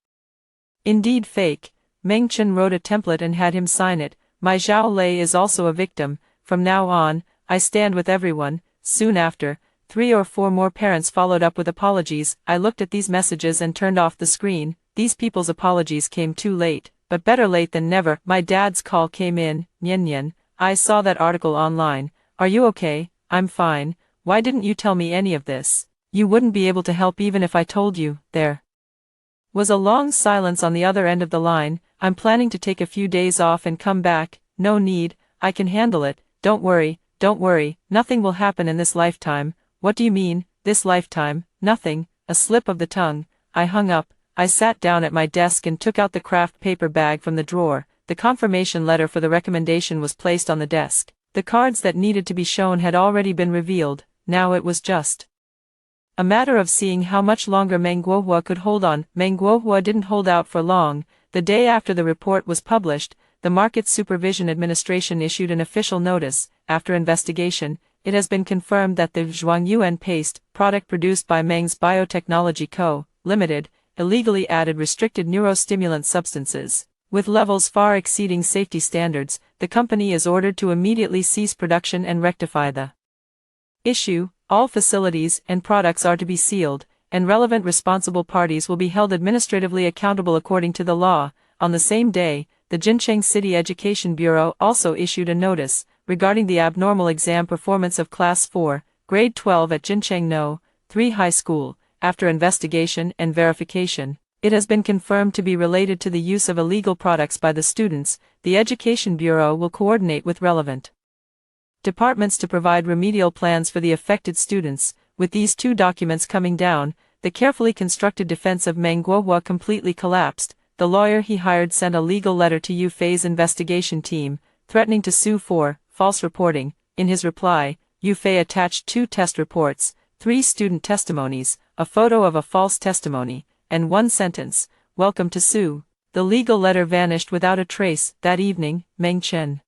indeed fake. Meng Chen wrote a template and had him sign it. My Zhao Lei is also a victim. From now on, I stand with everyone. Soon after, 3 or 4 more parents followed up with apologies. I looked at these messages and turned off the screen. These people's apologies came too late, but better late than never. My dad's call came in. Nian, I saw that article online. Are you okay? I'm fine. Why didn't you tell me any of this? You wouldn't be able to help even if I told you. There was a long silence on the other end of the line. I'm planning to take a few days off and come back. No need, I can handle it. Don't worry, nothing will happen in this lifetime. What do you mean, this lifetime? Nothing. A slip of the tongue. I hung up. I sat down at my desk and took out the craft paper bag from the drawer. The confirmation letter for the recommendation was placed on the desk. The cards that needed to be shown had already been revealed. Now it was just a matter of seeing how much longer Meng Guohua could hold on. Meng Guohua didn't hold out for long. The day after the report was published, the Market Supervision Administration issued an official notice. After investigation, it has been confirmed that the Zhuangyuan paste, product produced by Meng's Biotechnology Co., Limited, illegally added restricted neurostimulant substances. With levels far exceeding safety standards, the company is ordered to immediately cease production and rectify the issue. All facilities and products are to be sealed, and relevant responsible parties will be held administratively accountable according to the law. On the same day, the Jincheng City Education Bureau also issued a notice regarding the abnormal exam performance of Class 4, Grade 12 at Jincheng No. 3 High School. After investigation and verification, it has been confirmed to be related to the use of illegal products by the students. The Education Bureau will coordinate with relevant departments to provide remedial plans for the affected students. With these 2 documents coming down, the carefully constructed defense of Meng Guohua completely collapsed. The lawyer he hired sent a legal letter to Yu Fei's investigation team, threatening to sue for false reporting. In his reply, Yu Fei attached 2 test reports, 3 student testimonies, a photo of a false testimony, and 1 sentence, "Welcome to sue." The legal letter vanished without a trace. That evening, Meng Chen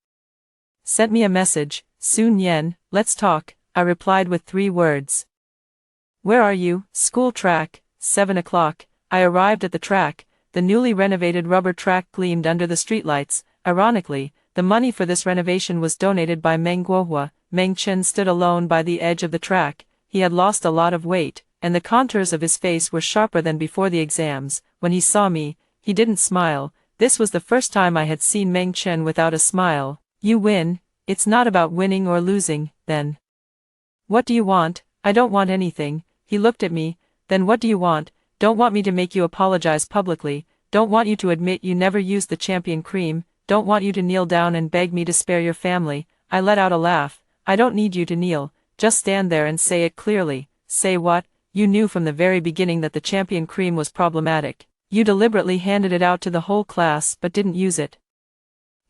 sent me a message. "Sun Yen, let's talk," I replied with 3 words. "Where are you?" "School track." 7 o'clock. I arrived at the track. The newly renovated rubber track gleamed under the streetlights. Ironically, the money for this renovation was donated by Meng Guohua. Meng Chen stood alone by the edge of the track. He had lost a lot of weight, and the contours of his face were sharper than before the exams. When he saw me, he didn't smile. This was the first time I had seen Meng Chen without a smile. "You win. It's not about winning or losing, then. What do you want?" "I don't want anything." He looked at me, Then what do you want? Don't want me to make you apologize publicly, don't want you to admit you never used the champion cream, don't want you to kneel down and beg me to spare your family. I let out a laugh. I don't need you to kneel, just stand there and say it clearly. Say what? You knew from the very beginning that the champion cream was problematic. You deliberately handed it out to the whole class but didn't use it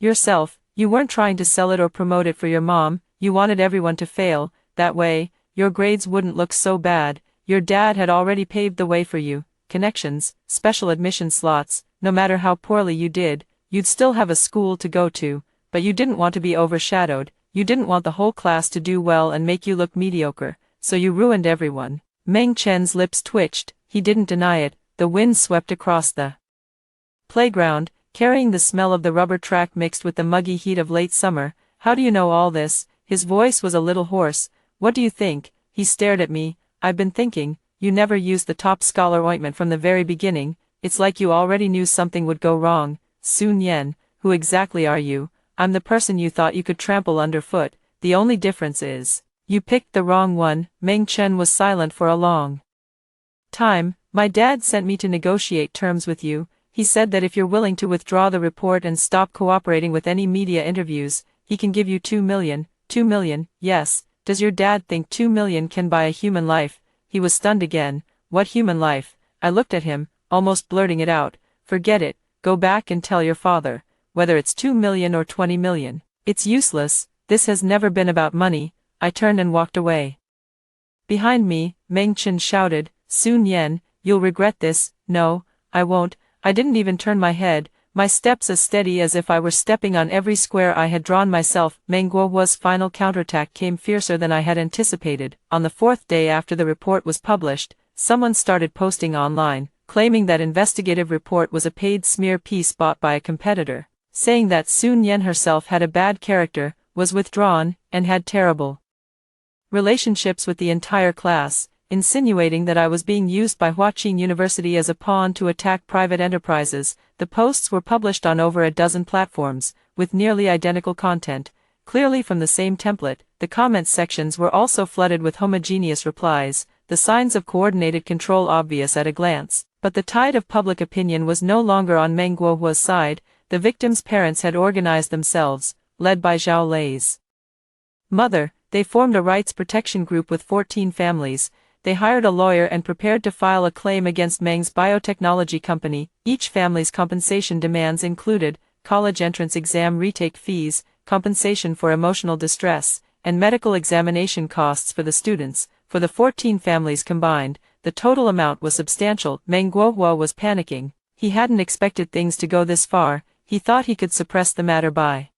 yourself. You weren't trying to sell it or promote it for your mom, you wanted everyone to fail, that way, your grades wouldn't look so bad. Your dad had already paved the way for you, connections, special admission slots, no matter how poorly you did, you'd still have a school to go to, but you didn't want to be overshadowed, you didn't want the whole class to do well and make you look mediocre, so you ruined everyone. Meng Chen's lips twitched, he didn't deny it. The wind swept across the playground, carrying the smell of the rubber track mixed with the muggy heat of late summer. How do you know all this? His voice was a little hoarse. What do you think? He stared at me. I've been thinking, you never used the top scholar ointment from the very beginning. It's like you already knew something would go wrong. Sun Yen, who exactly are you? I'm the person you thought you could trample underfoot. The only difference is, you picked the wrong one. Meng Chen was silent for a long time. My dad sent me to negotiate terms with you. He said that if you're willing to withdraw the report and stop cooperating with any media interviews, he can give you 2 million. 2 million, yes. Does your dad think 2 million can buy a human life? He was stunned again. What human life? I looked at him, almost blurting it out. Forget it, go back and tell your father. Whether it's 2 million or 20 million. It's useless, this has never been about money. I turned and walked away. Behind me, Meng Chen shouted, Sun Yen, you'll regret this. No, I won't. I didn't even turn my head, my steps as steady as if I were stepping on every square I had drawn myself. Meng Guohua's final counterattack came fiercer than I had anticipated. On the fourth day after the report was published, someone started posting online, claiming that investigative report was a paid smear piece bought by a competitor, saying that Sun Yen herself had a bad character, was withdrawn, and had terrible relationships with the entire class, insinuating that I was being used by Huaqing University as a pawn to attack private enterprises. The posts were published on over a dozen platforms, with nearly identical content, clearly from the same template. The comments sections were also flooded with homogeneous replies, the signs of coordinated control obvious at a glance. But the tide of public opinion was no longer on Meng Guohua's side. The victims' parents had organized themselves, led by Zhao Lei's mother. They formed a rights protection group with 14 families. They hired a lawyer and prepared to file a claim against Meng's biotechnology company. Each family's compensation demands included college entrance exam retake fees, compensation for emotional distress, and medical examination costs for the students. For the 14 families combined, the total amount was substantial. Meng Guohua was panicking. He hadn't expected things to go this far. He thought he could suppress the matter by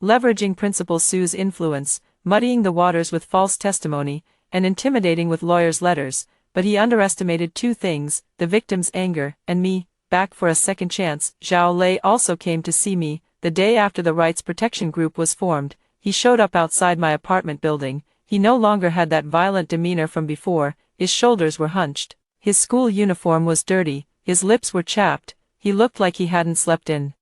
leveraging Principal Su's influence, muddying the waters with false testimony, and intimidating with lawyers' letters, but he underestimated two things, the victim's anger, and me. Back for a second chance. Zhao Lei also came to see me. The day after the rights protection group was formed, he showed up outside my apartment building. He no longer had that violent demeanor from before. His shoulders were hunched, his school uniform was dirty, his lips were chapped, he looked like he hadn't slept in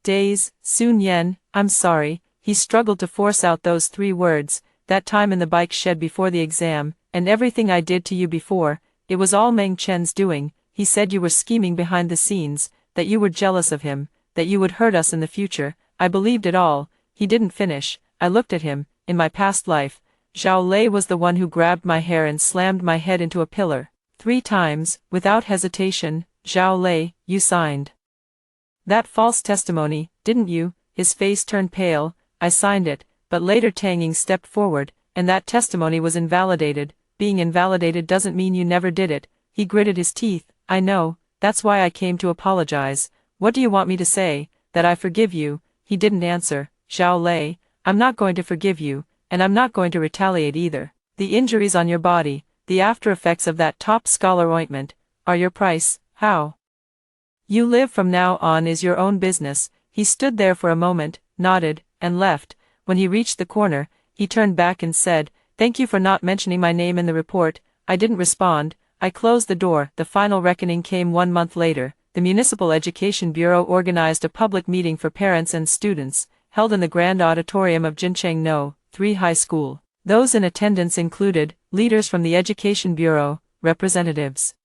days. Sun Yen, I'm sorry. He struggled to force out those 3 words. That time in the bike shed before the exam, and everything I did to you before, it was all Meng Chen's doing. He said you were scheming behind the scenes, that you were jealous of him, that you would hurt us in the future. I believed it all. He didn't finish. I looked at him. In my past life, Zhao Lei was the one who grabbed my hair and slammed my head into a pillar. 3 times, without hesitation. Zhao Lei, you signed that false testimony, didn't you? His face turned pale. I signed it. But later Tang Ying stepped forward, and that testimony was invalidated. Being invalidated doesn't mean you never did it. He gritted his teeth. I know, that's why I came to apologize. What do you want me to say? That I forgive you? He didn't answer. Zhao Lei, I'm not going to forgive you, and I'm not going to retaliate either. The injuries on your body, the after effects of that top scholar ointment, are your price. How you live from now on is your own business. He stood there for a moment, nodded, and left. When he reached the corner, he turned back and said, Thank you for not mentioning my name in the report. I didn't respond. I closed the door. The final reckoning came 1 month later. The Municipal Education Bureau organized a public meeting for parents and students, held in the grand auditorium of Jincheng No. 3 High School. Those in attendance included leaders from the Education Bureau, representatives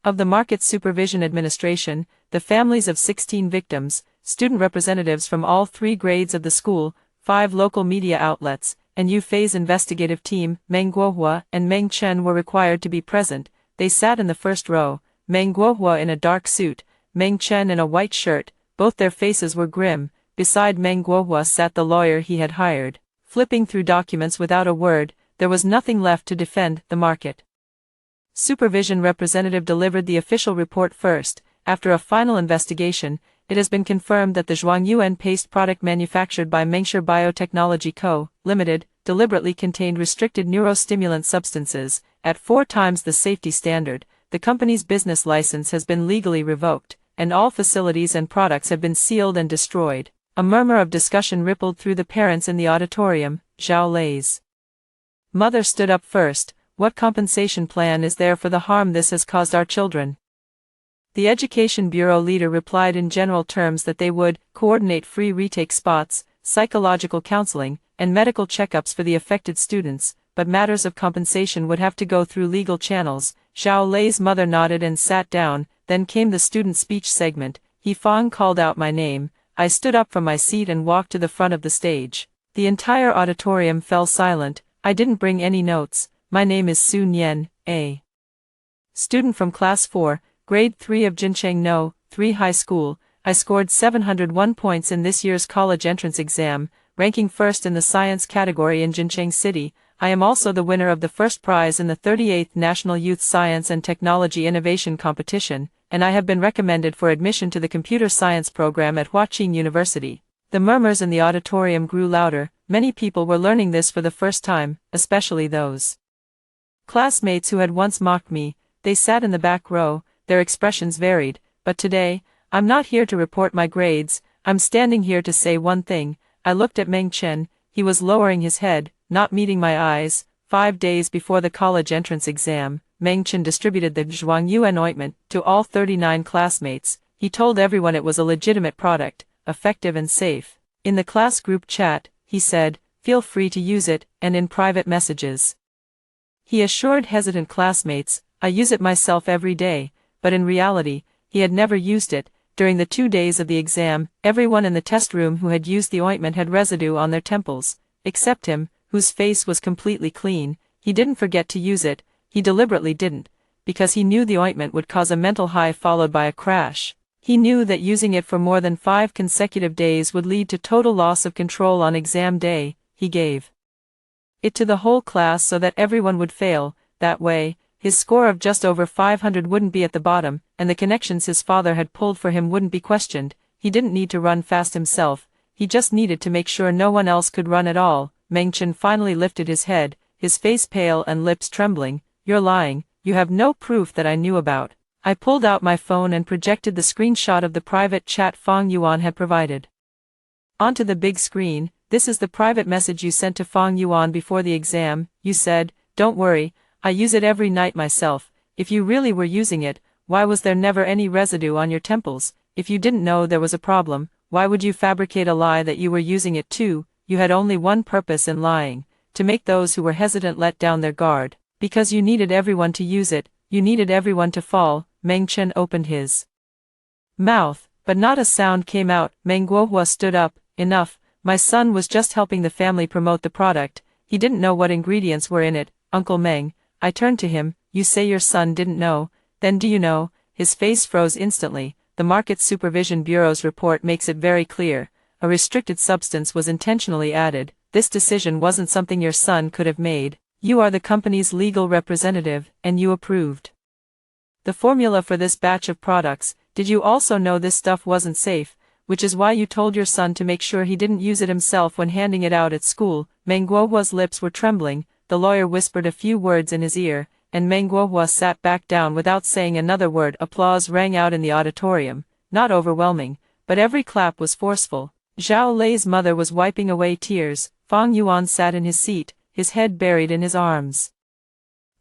of the Market Supervision Administration, the families of 16 victims, student representatives from all 3 grades of the school, 5 local media outlets, and Yufei's investigative team, Meng Guohua and Meng Chen were required to be present. They sat in the first row, Meng Guohua in a dark suit, Meng Chen in a white shirt. Both their faces were grim. Beside Meng Guohua sat the lawyer he had hired. Flipping through documents without a word, there was nothing left to defend the market. Supervision representative delivered the official report first. After a final investigation, it has been confirmed that the Zhuangyuan paste product manufactured by Mengshire Biotechnology Co., Limited, deliberately contained restricted neurostimulant substances, at 4 times the safety standard. The company's business license has been legally revoked, and all facilities and products have been sealed and destroyed. A murmur of discussion rippled through the parents in the auditorium. Zhao Lei's mother stood up first. What compensation plan is there for the harm this has caused our children? The Education Bureau leader replied in general terms that they would coordinate free retake spots, psychological counseling, and medical checkups for the affected students, but matters of compensation would have to go through legal channels. Zhao Lei's mother nodded and sat down. Then came the student speech segment. He Fang called out my name. I stood up from my seat and walked to the front of the stage. The entire auditorium fell silent. I didn't bring any notes. My name is Su Nian, a student from Class 4, Grade 3 of Jincheng No. 3 High School. I scored 701 points in this year's college entrance exam, ranking first in the science category in Jincheng City. I am also the winner of the first prize in the 38th National Youth Science and Technology Innovation Competition, and I have been recommended for admission to the computer science program at Huaqing University. The murmurs in the auditorium grew louder. Many people were learning this for the first time, especially those classmates who had once mocked me. They sat in the back row. Their expressions varied. But today, I'm not here to report my grades. I'm standing here to say one thing. I looked at Meng Chen. He was lowering his head, not meeting my eyes. 5 days before the college entrance exam, Meng Chen distributed the Zhuangyuan ointment to all 39 classmates. He told everyone it was a legitimate product, effective and safe. In the class group chat, he said, "Feel free to use it," and in private messages, he assured hesitant classmates, "I use it myself every day," but in reality, he had never used it. During the 2 days of the exam, everyone in the test room who had used the ointment had residue on their temples, except him, whose face was completely clean. He didn't forget to use it. He deliberately didn't, because he knew the ointment would cause a mental high followed by a crash. He knew that using it for more than 5 consecutive days would lead to total loss of control on exam day. He gave it to the whole class so that everyone would fail. That way, his score of just over 500 wouldn't be at the bottom, and the connections his father had pulled for him wouldn't be questioned. He didn't need to run fast himself. He just needed to make sure no one else could run at all. Meng Chen finally lifted his head, his face pale and lips trembling. "You're lying. You have no proof that I knew about." I pulled out my phone and projected the screenshot of the private chat Fang Yuan had provided onto the big screen. "This is the private message you sent to Fang Yuan before the exam. You said, 'Don't worry, I use it every night myself.' If you really were using it, why was there never any residue on your temples? If you didn't know there was a problem, why would you fabricate a lie that you were using it too? You had only one purpose in lying, to make those who were hesitant let down their guard. Because you needed everyone to use it, you needed everyone to fall." Meng Chen opened his mouth, but not a sound came out. Meng Guohua stood up. "Enough. My son was just helping the family promote the product. He didn't know what ingredients were in it." "Uncle Meng," I turned to him, "you say your son didn't know. Then do you know?" His face froze instantly. "The Market Supervision Bureau's report makes it very clear. A restricted substance was intentionally added. This decision wasn't something your son could have made. You are the company's legal representative, and you approved the formula for this batch of products. Did you also know this stuff wasn't safe, which is why you told your son to make sure he didn't use it himself when handing it out at school?" Meng Guohua's lips were trembling. The lawyer whispered a few words in his ear, and Meng Guohua sat back down without saying another word. Applause rang out in the auditorium, not overwhelming, but every clap was forceful. Zhao Lei's mother was wiping away tears. Fang Yuan sat in his seat, his head buried in his arms.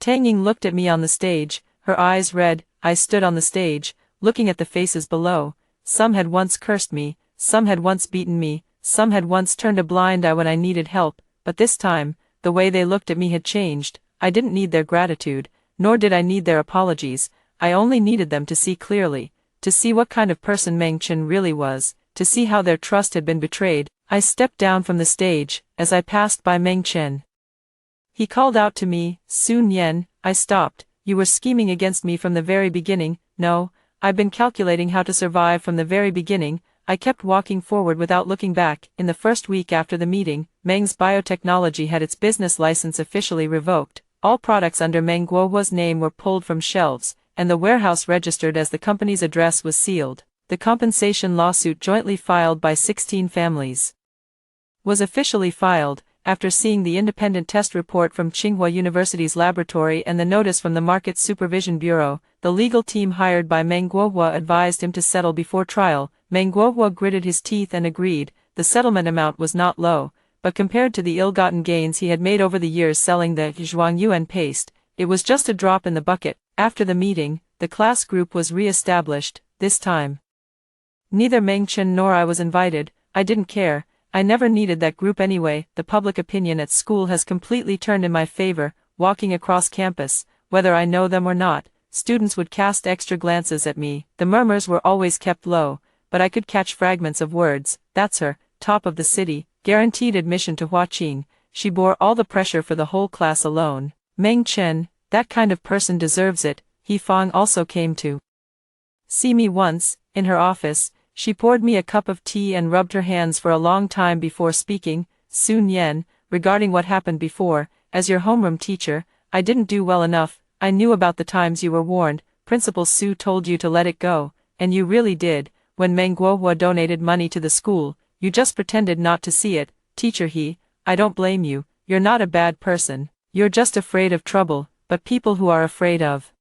Tang Ying looked at me on the stage, her eyes red. I stood on the stage, looking at the faces below. Some had once cursed me, some had once beaten me, some had once turned a blind eye when I needed help, but this time, the way they looked at me had changed. I didn't need their gratitude. nor did I need their apologies. I only needed them to see clearly, to see what kind of person Meng Chen really was, to see how their trust had been betrayed. I stepped down from the stage. As I passed by Meng Chen, he called out to me, "Sun Yan." I stopped. "You were scheming against me from the very beginning." "No, I've been calculating how to survive from the very beginning." I kept walking forward without looking back. In the first week after the meeting, Meng's biotechnology had its business license officially revoked. All products under Meng Guohua's name were pulled from shelves, and the warehouse registered as the company's address was sealed. The compensation lawsuit jointly filed by 16 families was officially filed. After seeing the independent test report from Tsinghua University's laboratory and the notice from the Market Supervision Bureau, the legal team hired by Meng Guohua advised him to settle before trial. Meng Guohua gritted his teeth and agreed. The settlement amount was not low, but compared to the ill-gotten gains he had made over the years selling the Zhuangyuan paste, it was just a drop in the bucket. After the meeting, the class group was re-established. This time, neither Meng Chen nor I was invited. I didn't care. I never needed that group anyway. The public opinion at school has completely turned in my favor. Walking across campus, whether I know them or not, students would cast extra glances at me. The murmurs were always kept low, but I could catch fragments of words. "That's her, top of the city, guaranteed admission to Huaqing. She bore all the pressure for the whole class alone. Meng Chen, that kind of person deserves it." He Fang also came to see me once. In her office, she poured me a cup of tea and rubbed her hands for a long time before speaking. "Sun Yan, regarding what happened before, as your homeroom teacher, I didn't do well enough. I knew about the times you were warned. Principal Su told you to let it go, and you really did. When Meng Guohua donated money to the school, you just pretended not to see it. Teacher He, I don't blame you. You're not a bad person. You're just afraid of trouble, but people who are afraid of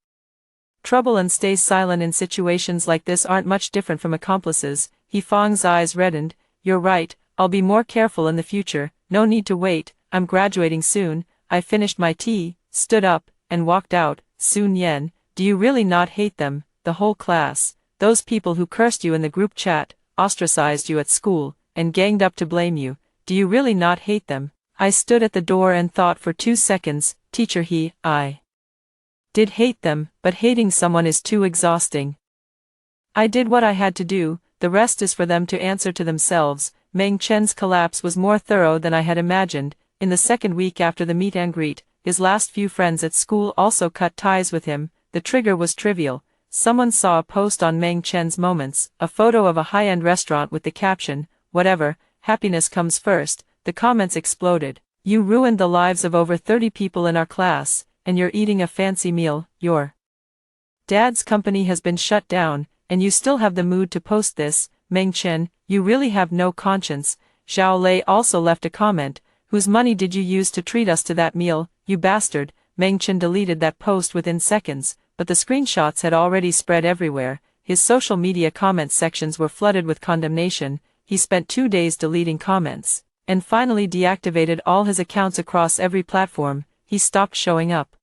trouble and stay silent in situations like this aren't much different from accomplices." He Fang's eyes reddened. "You're right, I'll be more careful in the future. No need to wait, I'm graduating soon." I finished my tea, stood up, and walked out. "Sun Yan, do you really not hate them, the whole class? Those people who cursed you in the group chat, ostracized you at school, and ganged up to blame you, do you really not hate them?" I stood at the door and thought for 2 seconds. Teacher He, I did hate them, but hating someone is too exhausting. I did what I had to do, the rest is for them to answer to themselves. Meng Chen's collapse was more thorough than I had imagined. In the second week after the meet and greet, his last few friends at school also cut ties with him. The trigger was trivial. Someone saw a post on Meng Chen's Moments, a photo of a high-end restaurant with the caption, "Whatever, happiness comes first." The comments exploded. "You ruined the lives of over 30 people in our class, and you're eating a fancy meal. Your dad's company has been shut down, and you still have the mood to post this. Meng Chen, you really have no conscience." Zhao Lei also left a comment. "Whose money did you use to treat us to that meal, you bastard?" Meng Chen deleted that post within seconds, but the screenshots had already spread everywhere. His social media comment sections were flooded with condemnation. He spent 2 days deleting comments, and finally deactivated all his accounts across every platform. He stopped showing up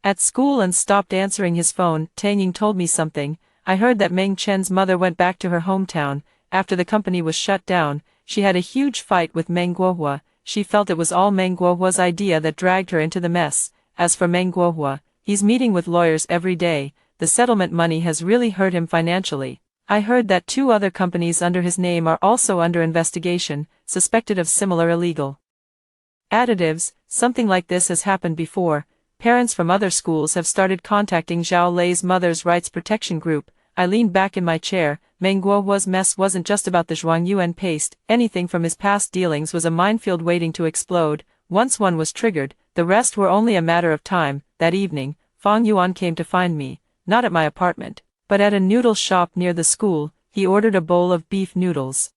at school and stopped answering his phone. Tang Ying told me something. I heard that Meng Chen's mother went back to her hometown. After the company was shut down, she had a huge fight with Meng Guohua. She felt it was all Meng Guohua's idea that dragged her into the mess. As for Meng Guohua, he's meeting with lawyers every day. The settlement money has really hurt him financially. I heard that 2 other companies under his name are also under investigation, suspected of similar illegal additives. Something like this has happened before. Parents from other schools have started contacting Zhao Lei's mother's rights protection group. I leaned back in my chair. Meng Guohua's mess wasn't just about the Zhuangyuan paste. Anything from his past dealings was a minefield waiting to explode. Once one was triggered, the rest were only a matter of time. That evening, Fang Yuan came to find me, not at my apartment, but at a noodle shop near the school. He ordered a bowl of beef noodles,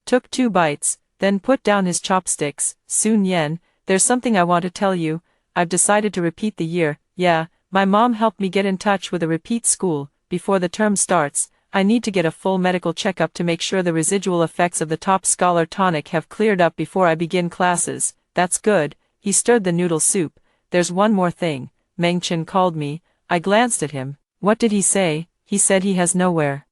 took 2 bites, then put down his chopsticks. "Sun Yan, there's something I want to tell you. I've decided to repeat the year. Yeah, my mom helped me get in touch with a repeat school. Before the term starts, I need to get a full medical checkup to make sure the residual effects of the top scholar tonic have cleared up before I begin classes." "That's good." He stirred the noodle soup. "There's one more thing. Meng Chen called me." I glanced at him. "What did he say?" "He said he has nowhere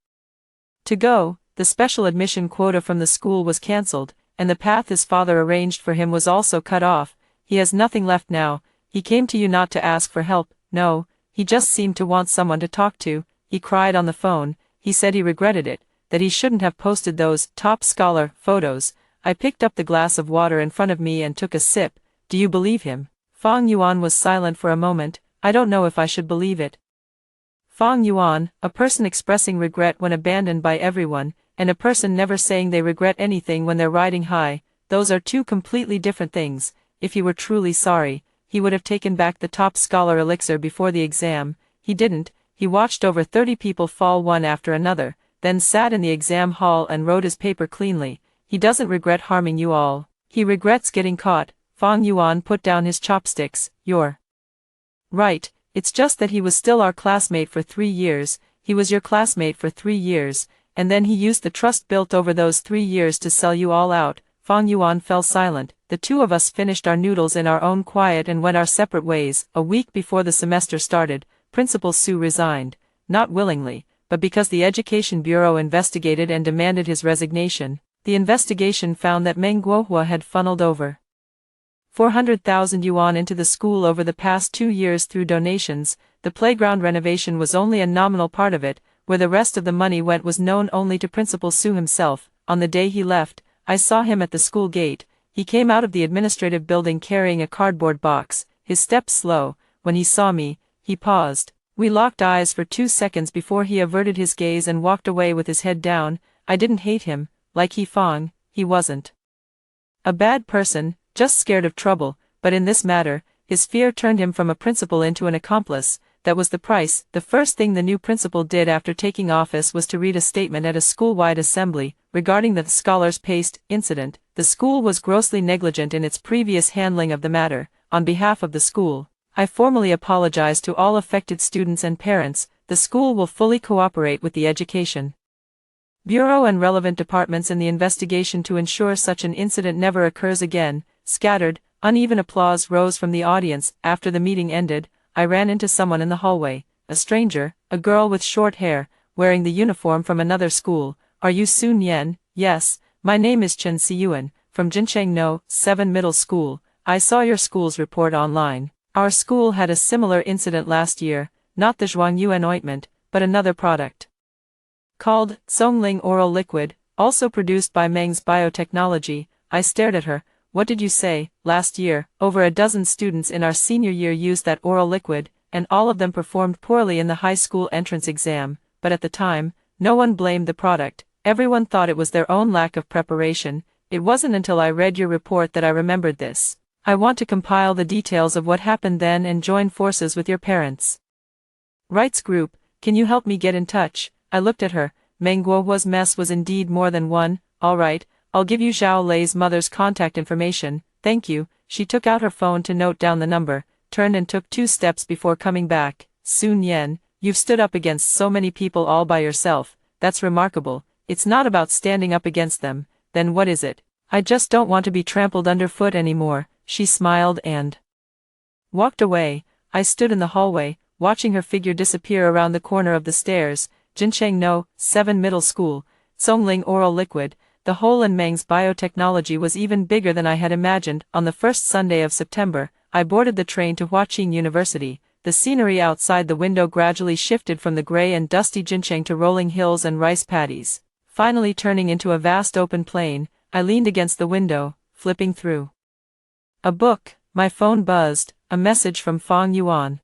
to go. The special admission quota from the school was cancelled, and the path his father arranged for him was also cut off. He has nothing left now. He came to you not to ask for help." no, he just seemed to want someone to talk to. He cried on the phone. He said he regretted it, that he shouldn't have posted those top scholar photos. I picked up the glass of water in front of me and took a sip. Do you believe him? Fang Yuan was silent for a moment. I don't know if I should believe it. Fang Yuan, a person expressing regret when abandoned by everyone, and a person never saying they regret anything when they're riding high, those are two completely different things. If he were truly sorry, he would have taken back the top scholar elixir before the exam. He didn't. He watched over 30 people fall one after another, then sat in the exam hall and wrote his paper cleanly. He doesn't regret harming you all. He regrets getting caught. Fang Yuan put down his chopsticks. You're right, it's just that he was still our classmate for 3 years. He was your classmate for 3 years, and then he used the trust built over those 3 years to sell you all out. Fang Yuan fell silent. The two of us finished our noodles in our own quiet and went our separate ways. A week before the semester started, Principal Su resigned, not willingly, but because the Education Bureau investigated and demanded his resignation. The investigation found that Meng Guohua had funneled over 400,000 yuan into the school over the past 2 years through donations. The playground renovation was only a nominal part of it. Where the rest of the money went was known only to Principal Su himself. On the day he left, I saw him at the school gate. He came out of the administrative building carrying a cardboard box, his steps slow. When he saw me, he paused. We locked eyes for 2 seconds before he averted his gaze and walked away with his head down. I didn't hate him, like Fang. He wasn't a bad person, just scared of trouble, but in this matter, his fear turned him from a principal into an accomplice. That was the price. The first thing the new principal did after taking office was to read a statement at a school-wide assembly regarding the scholars' paste incident. The school was grossly negligent in its previous handling of the matter. On behalf of the school, I formally apologize to all affected students and parents. The school will fully cooperate with the Education Bureau and relevant departments in the investigation to ensure such an incident never occurs again. Scattered, uneven applause rose from the audience. After the meeting ended, I ran into someone in the hallway, a stranger, a girl with short hair, wearing the uniform from another school. Are you Sun Yen? Yes, my name is Chen Siyuan, from Jincheng No. 7 Middle School. I saw your school's report online. Our school had a similar incident last year, not the Zhuangyuan ointment, but another product called Zhongling Oral Liquid, also produced by Meng's Biotechnology. I stared at her. What did you say? Last year, over a dozen students in our senior year used that oral liquid, and all of them performed poorly in the high school entrance exam, but at the time, no one blamed the product. Everyone thought it was their own lack of preparation. It wasn't until I read your report that I remembered this. I want to compile the details of what happened then and join forces with your parents' rights group. Can you help me get in touch? I looked at her. Meng Guohua's mess was indeed more than one. All right, I'll give you Zhao Lei's mother's contact information. Thank you. She took out her phone to note down the number, turned and took 2 steps before coming back. Sun Yen, you've stood up against so many people all by yourself. That's remarkable. It's not about standing up against them. Then what is it? I just don't want to be trampled underfoot anymore. She smiled and walked away. I stood in the hallway, watching her figure disappear around the corner of the stairs. Jincheng No. 7 Middle School, Zhongling Oral Liquid. The hole in Meng's biotechnology was even bigger than I had imagined. On the first Sunday of September, I boarded the train to Huaqing University. The scenery outside the window gradually shifted from the gray and dusty Jincheng to rolling hills and rice paddies. Finally turning into a vast open plain, I leaned against the window, flipping through a book. My phone buzzed, a message from Fang Yuan.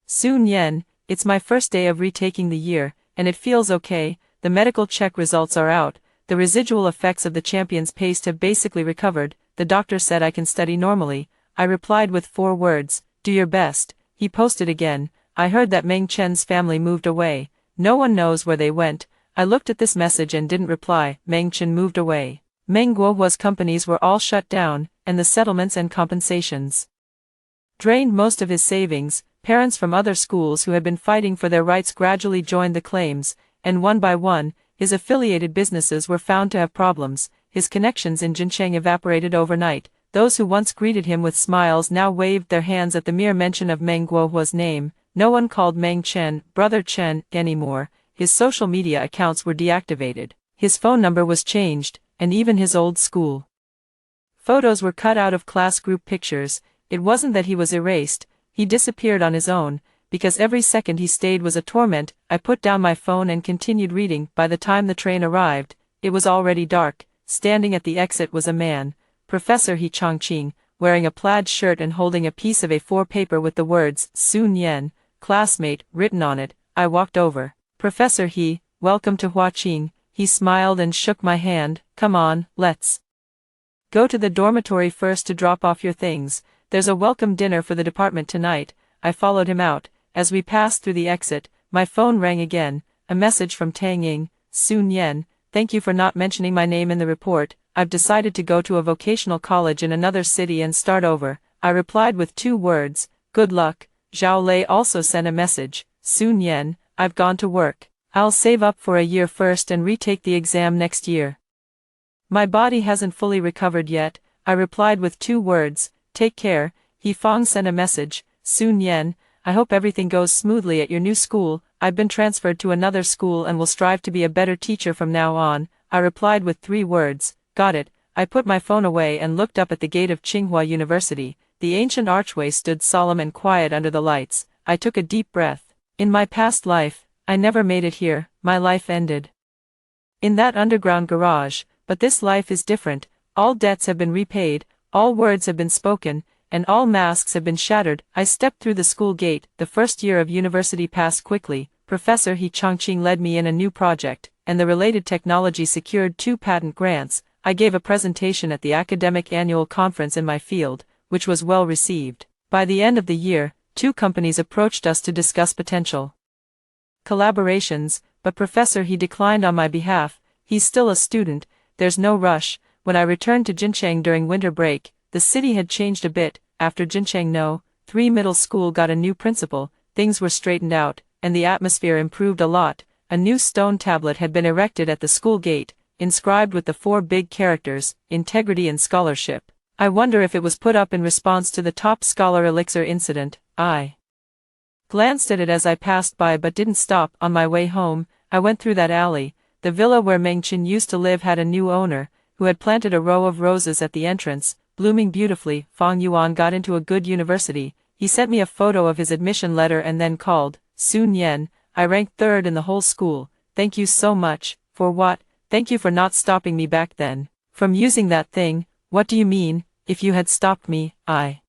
Sun Yen, it's my first day of retaking the year, and it feels okay. The medical check results are out. The residual effects of the champion's paste have basically recovered. The doctor said I can study normally. I replied with 4 words, do your best. He posted again. I heard that Meng Chen's family moved away. No one knows where they went. I looked at this message and didn't reply. Meng Chen moved away. Meng Guohua's companies were all shut down, and the settlements and compensations drained most of his savings. Parents from other schools who had been fighting for their rights gradually joined the claims, and one by one, his affiliated businesses were found to have problems. His connections in Jincheng evaporated overnight. Those who once greeted him with smiles now waved their hands at the mere mention of Meng Guohua's name. No one called Meng Chen, Brother Chen, anymore. His social media accounts were deactivated. His phone number was changed, and even his old school photos were cut out of class group pictures. It wasn't that he was erased, he disappeared on his own, because every second he stayed was a torment. I put down my phone and continued reading. By the time the train arrived, it was already dark. Standing at the exit was a man, Professor He Chongqing, wearing a plaid shirt and holding a piece of A4 paper with the words, Sun Yen, classmate, written on it. I walked over. Professor He, welcome to Huaqing. He smiled and shook my hand. Come on, let's go to the dormitory first to drop off your things. There's a welcome dinner for the department tonight. I followed him out. As we passed through the exit, my phone rang again. A message from Tang Ying. Sun Yen, thank you for not mentioning my name in the report. I've decided to go to a vocational college in another city and start over. I replied with 2 words, good luck. Zhao Lei also sent a message. Sun Yen, I've gone to work. I'll save up for a year first and retake the exam next year. My body hasn't fully recovered yet. I replied with 2 words, take care. He Fong sent a message. Sun Yen, I hope everything goes smoothly at your new school. I've been transferred to another school and will strive to be a better teacher from now on. I replied with 3 words, got it. I put my phone away and looked up at the gate of Tsinghua University. The ancient archway stood solemn and quiet under the lights. I took a deep breath. In my past life, I never made it here. My life ended in that underground garage, but this life is different. All debts have been repaid, all words have been spoken, and all masks have been shattered. I stepped through the school gate. The first year of university passed quickly. Professor He Chongqing led me in a new project, and the related technology secured 2 patent grants. I gave a presentation at the academic annual conference in my field, which was well received. By the end of the year, 2 companies approached us to discuss potential collaborations, but Professor He declined on my behalf. He's still a student, there's no rush. When I returned to Jincheng during winter break, the city had changed a bit. After Jincheng No. 3 middle school got a new principal, things were straightened out, and the atmosphere improved a lot. A new stone tablet had been erected at the school gate, inscribed with the 4 big characters, integrity and scholarship. I wonder if it was put up in response to the top scholar elixir incident. I glanced at it as I passed by but didn't stop. On my way home, I went through that alley. The villa where Meng Qin used to live had a new owner, who had planted a row of roses at the entrance, blooming beautifully. Fang Yuan got into a good university. He sent me a photo of his admission letter and then called. Sun Yen, I ranked 3rd in the whole school. Thank you so much. For what? Thank you for not stopping me back then from using that thing. What do you mean? If you had stopped me, I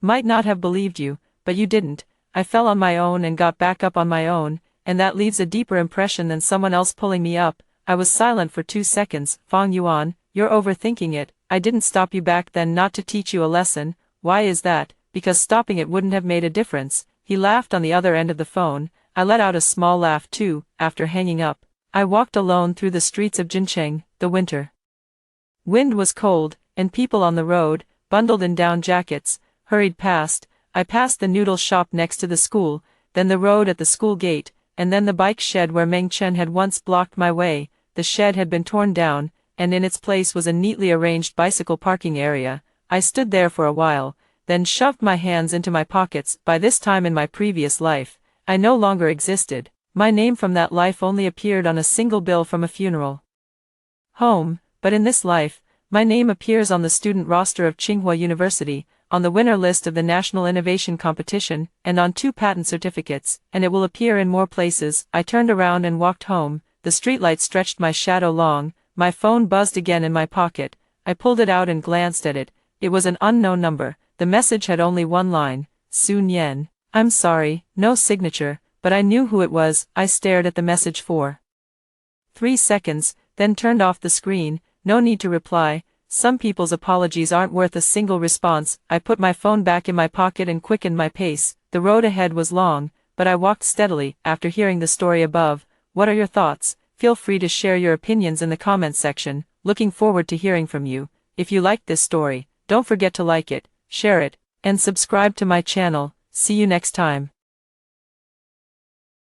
might not have believed you, but you didn't. I fell on my own and got back up on my own, and that leaves a deeper impression than someone else pulling me up. I was silent for 2 seconds. Fang Yuan, you're overthinking it. I didn't stop you back then not to teach you a lesson. Why is that? Because stopping it wouldn't have made a difference. He laughed on the other end of the phone. I let out a small laugh too. After hanging up, I walked alone through the streets of Jincheng. The winter wind was cold, and people on the road, bundled in down jackets, hurried past. I passed the noodle shop next to the school, then the road at the school gate, and then the bike shed where Meng Chen had once blocked my way. The shed had been torn down, and in its place was a neatly arranged bicycle parking area. I stood there for a while, then shoved my hands into my pockets. By this time in my previous life, I no longer existed. My name from that life only appeared on a single bill from a funeral home, but in this life, my name appears on the student roster of Tsinghua University, on the winner list of the National Innovation Competition, and on 2 patent certificates, and it will appear in more places. I turned around and walked home. The streetlight stretched my shadow long. My phone buzzed again in my pocket. I pulled it out and glanced at it. It was an unknown number. The message had only 1 line. Sun Yen. I'm sorry, no signature, but I knew who it was. I stared at the message for 3 seconds, then turned off the screen. No need to reply. Some people's apologies aren't worth a single response. I put my phone back in my pocket and quickened my pace. The road ahead was long, but I walked steadily. After hearing the story above, what are your thoughts? Feel free to share your opinions in the comments section. Looking forward to hearing from you. If you liked this story, don't forget to like it, share it, and subscribe to my channel. See you next time.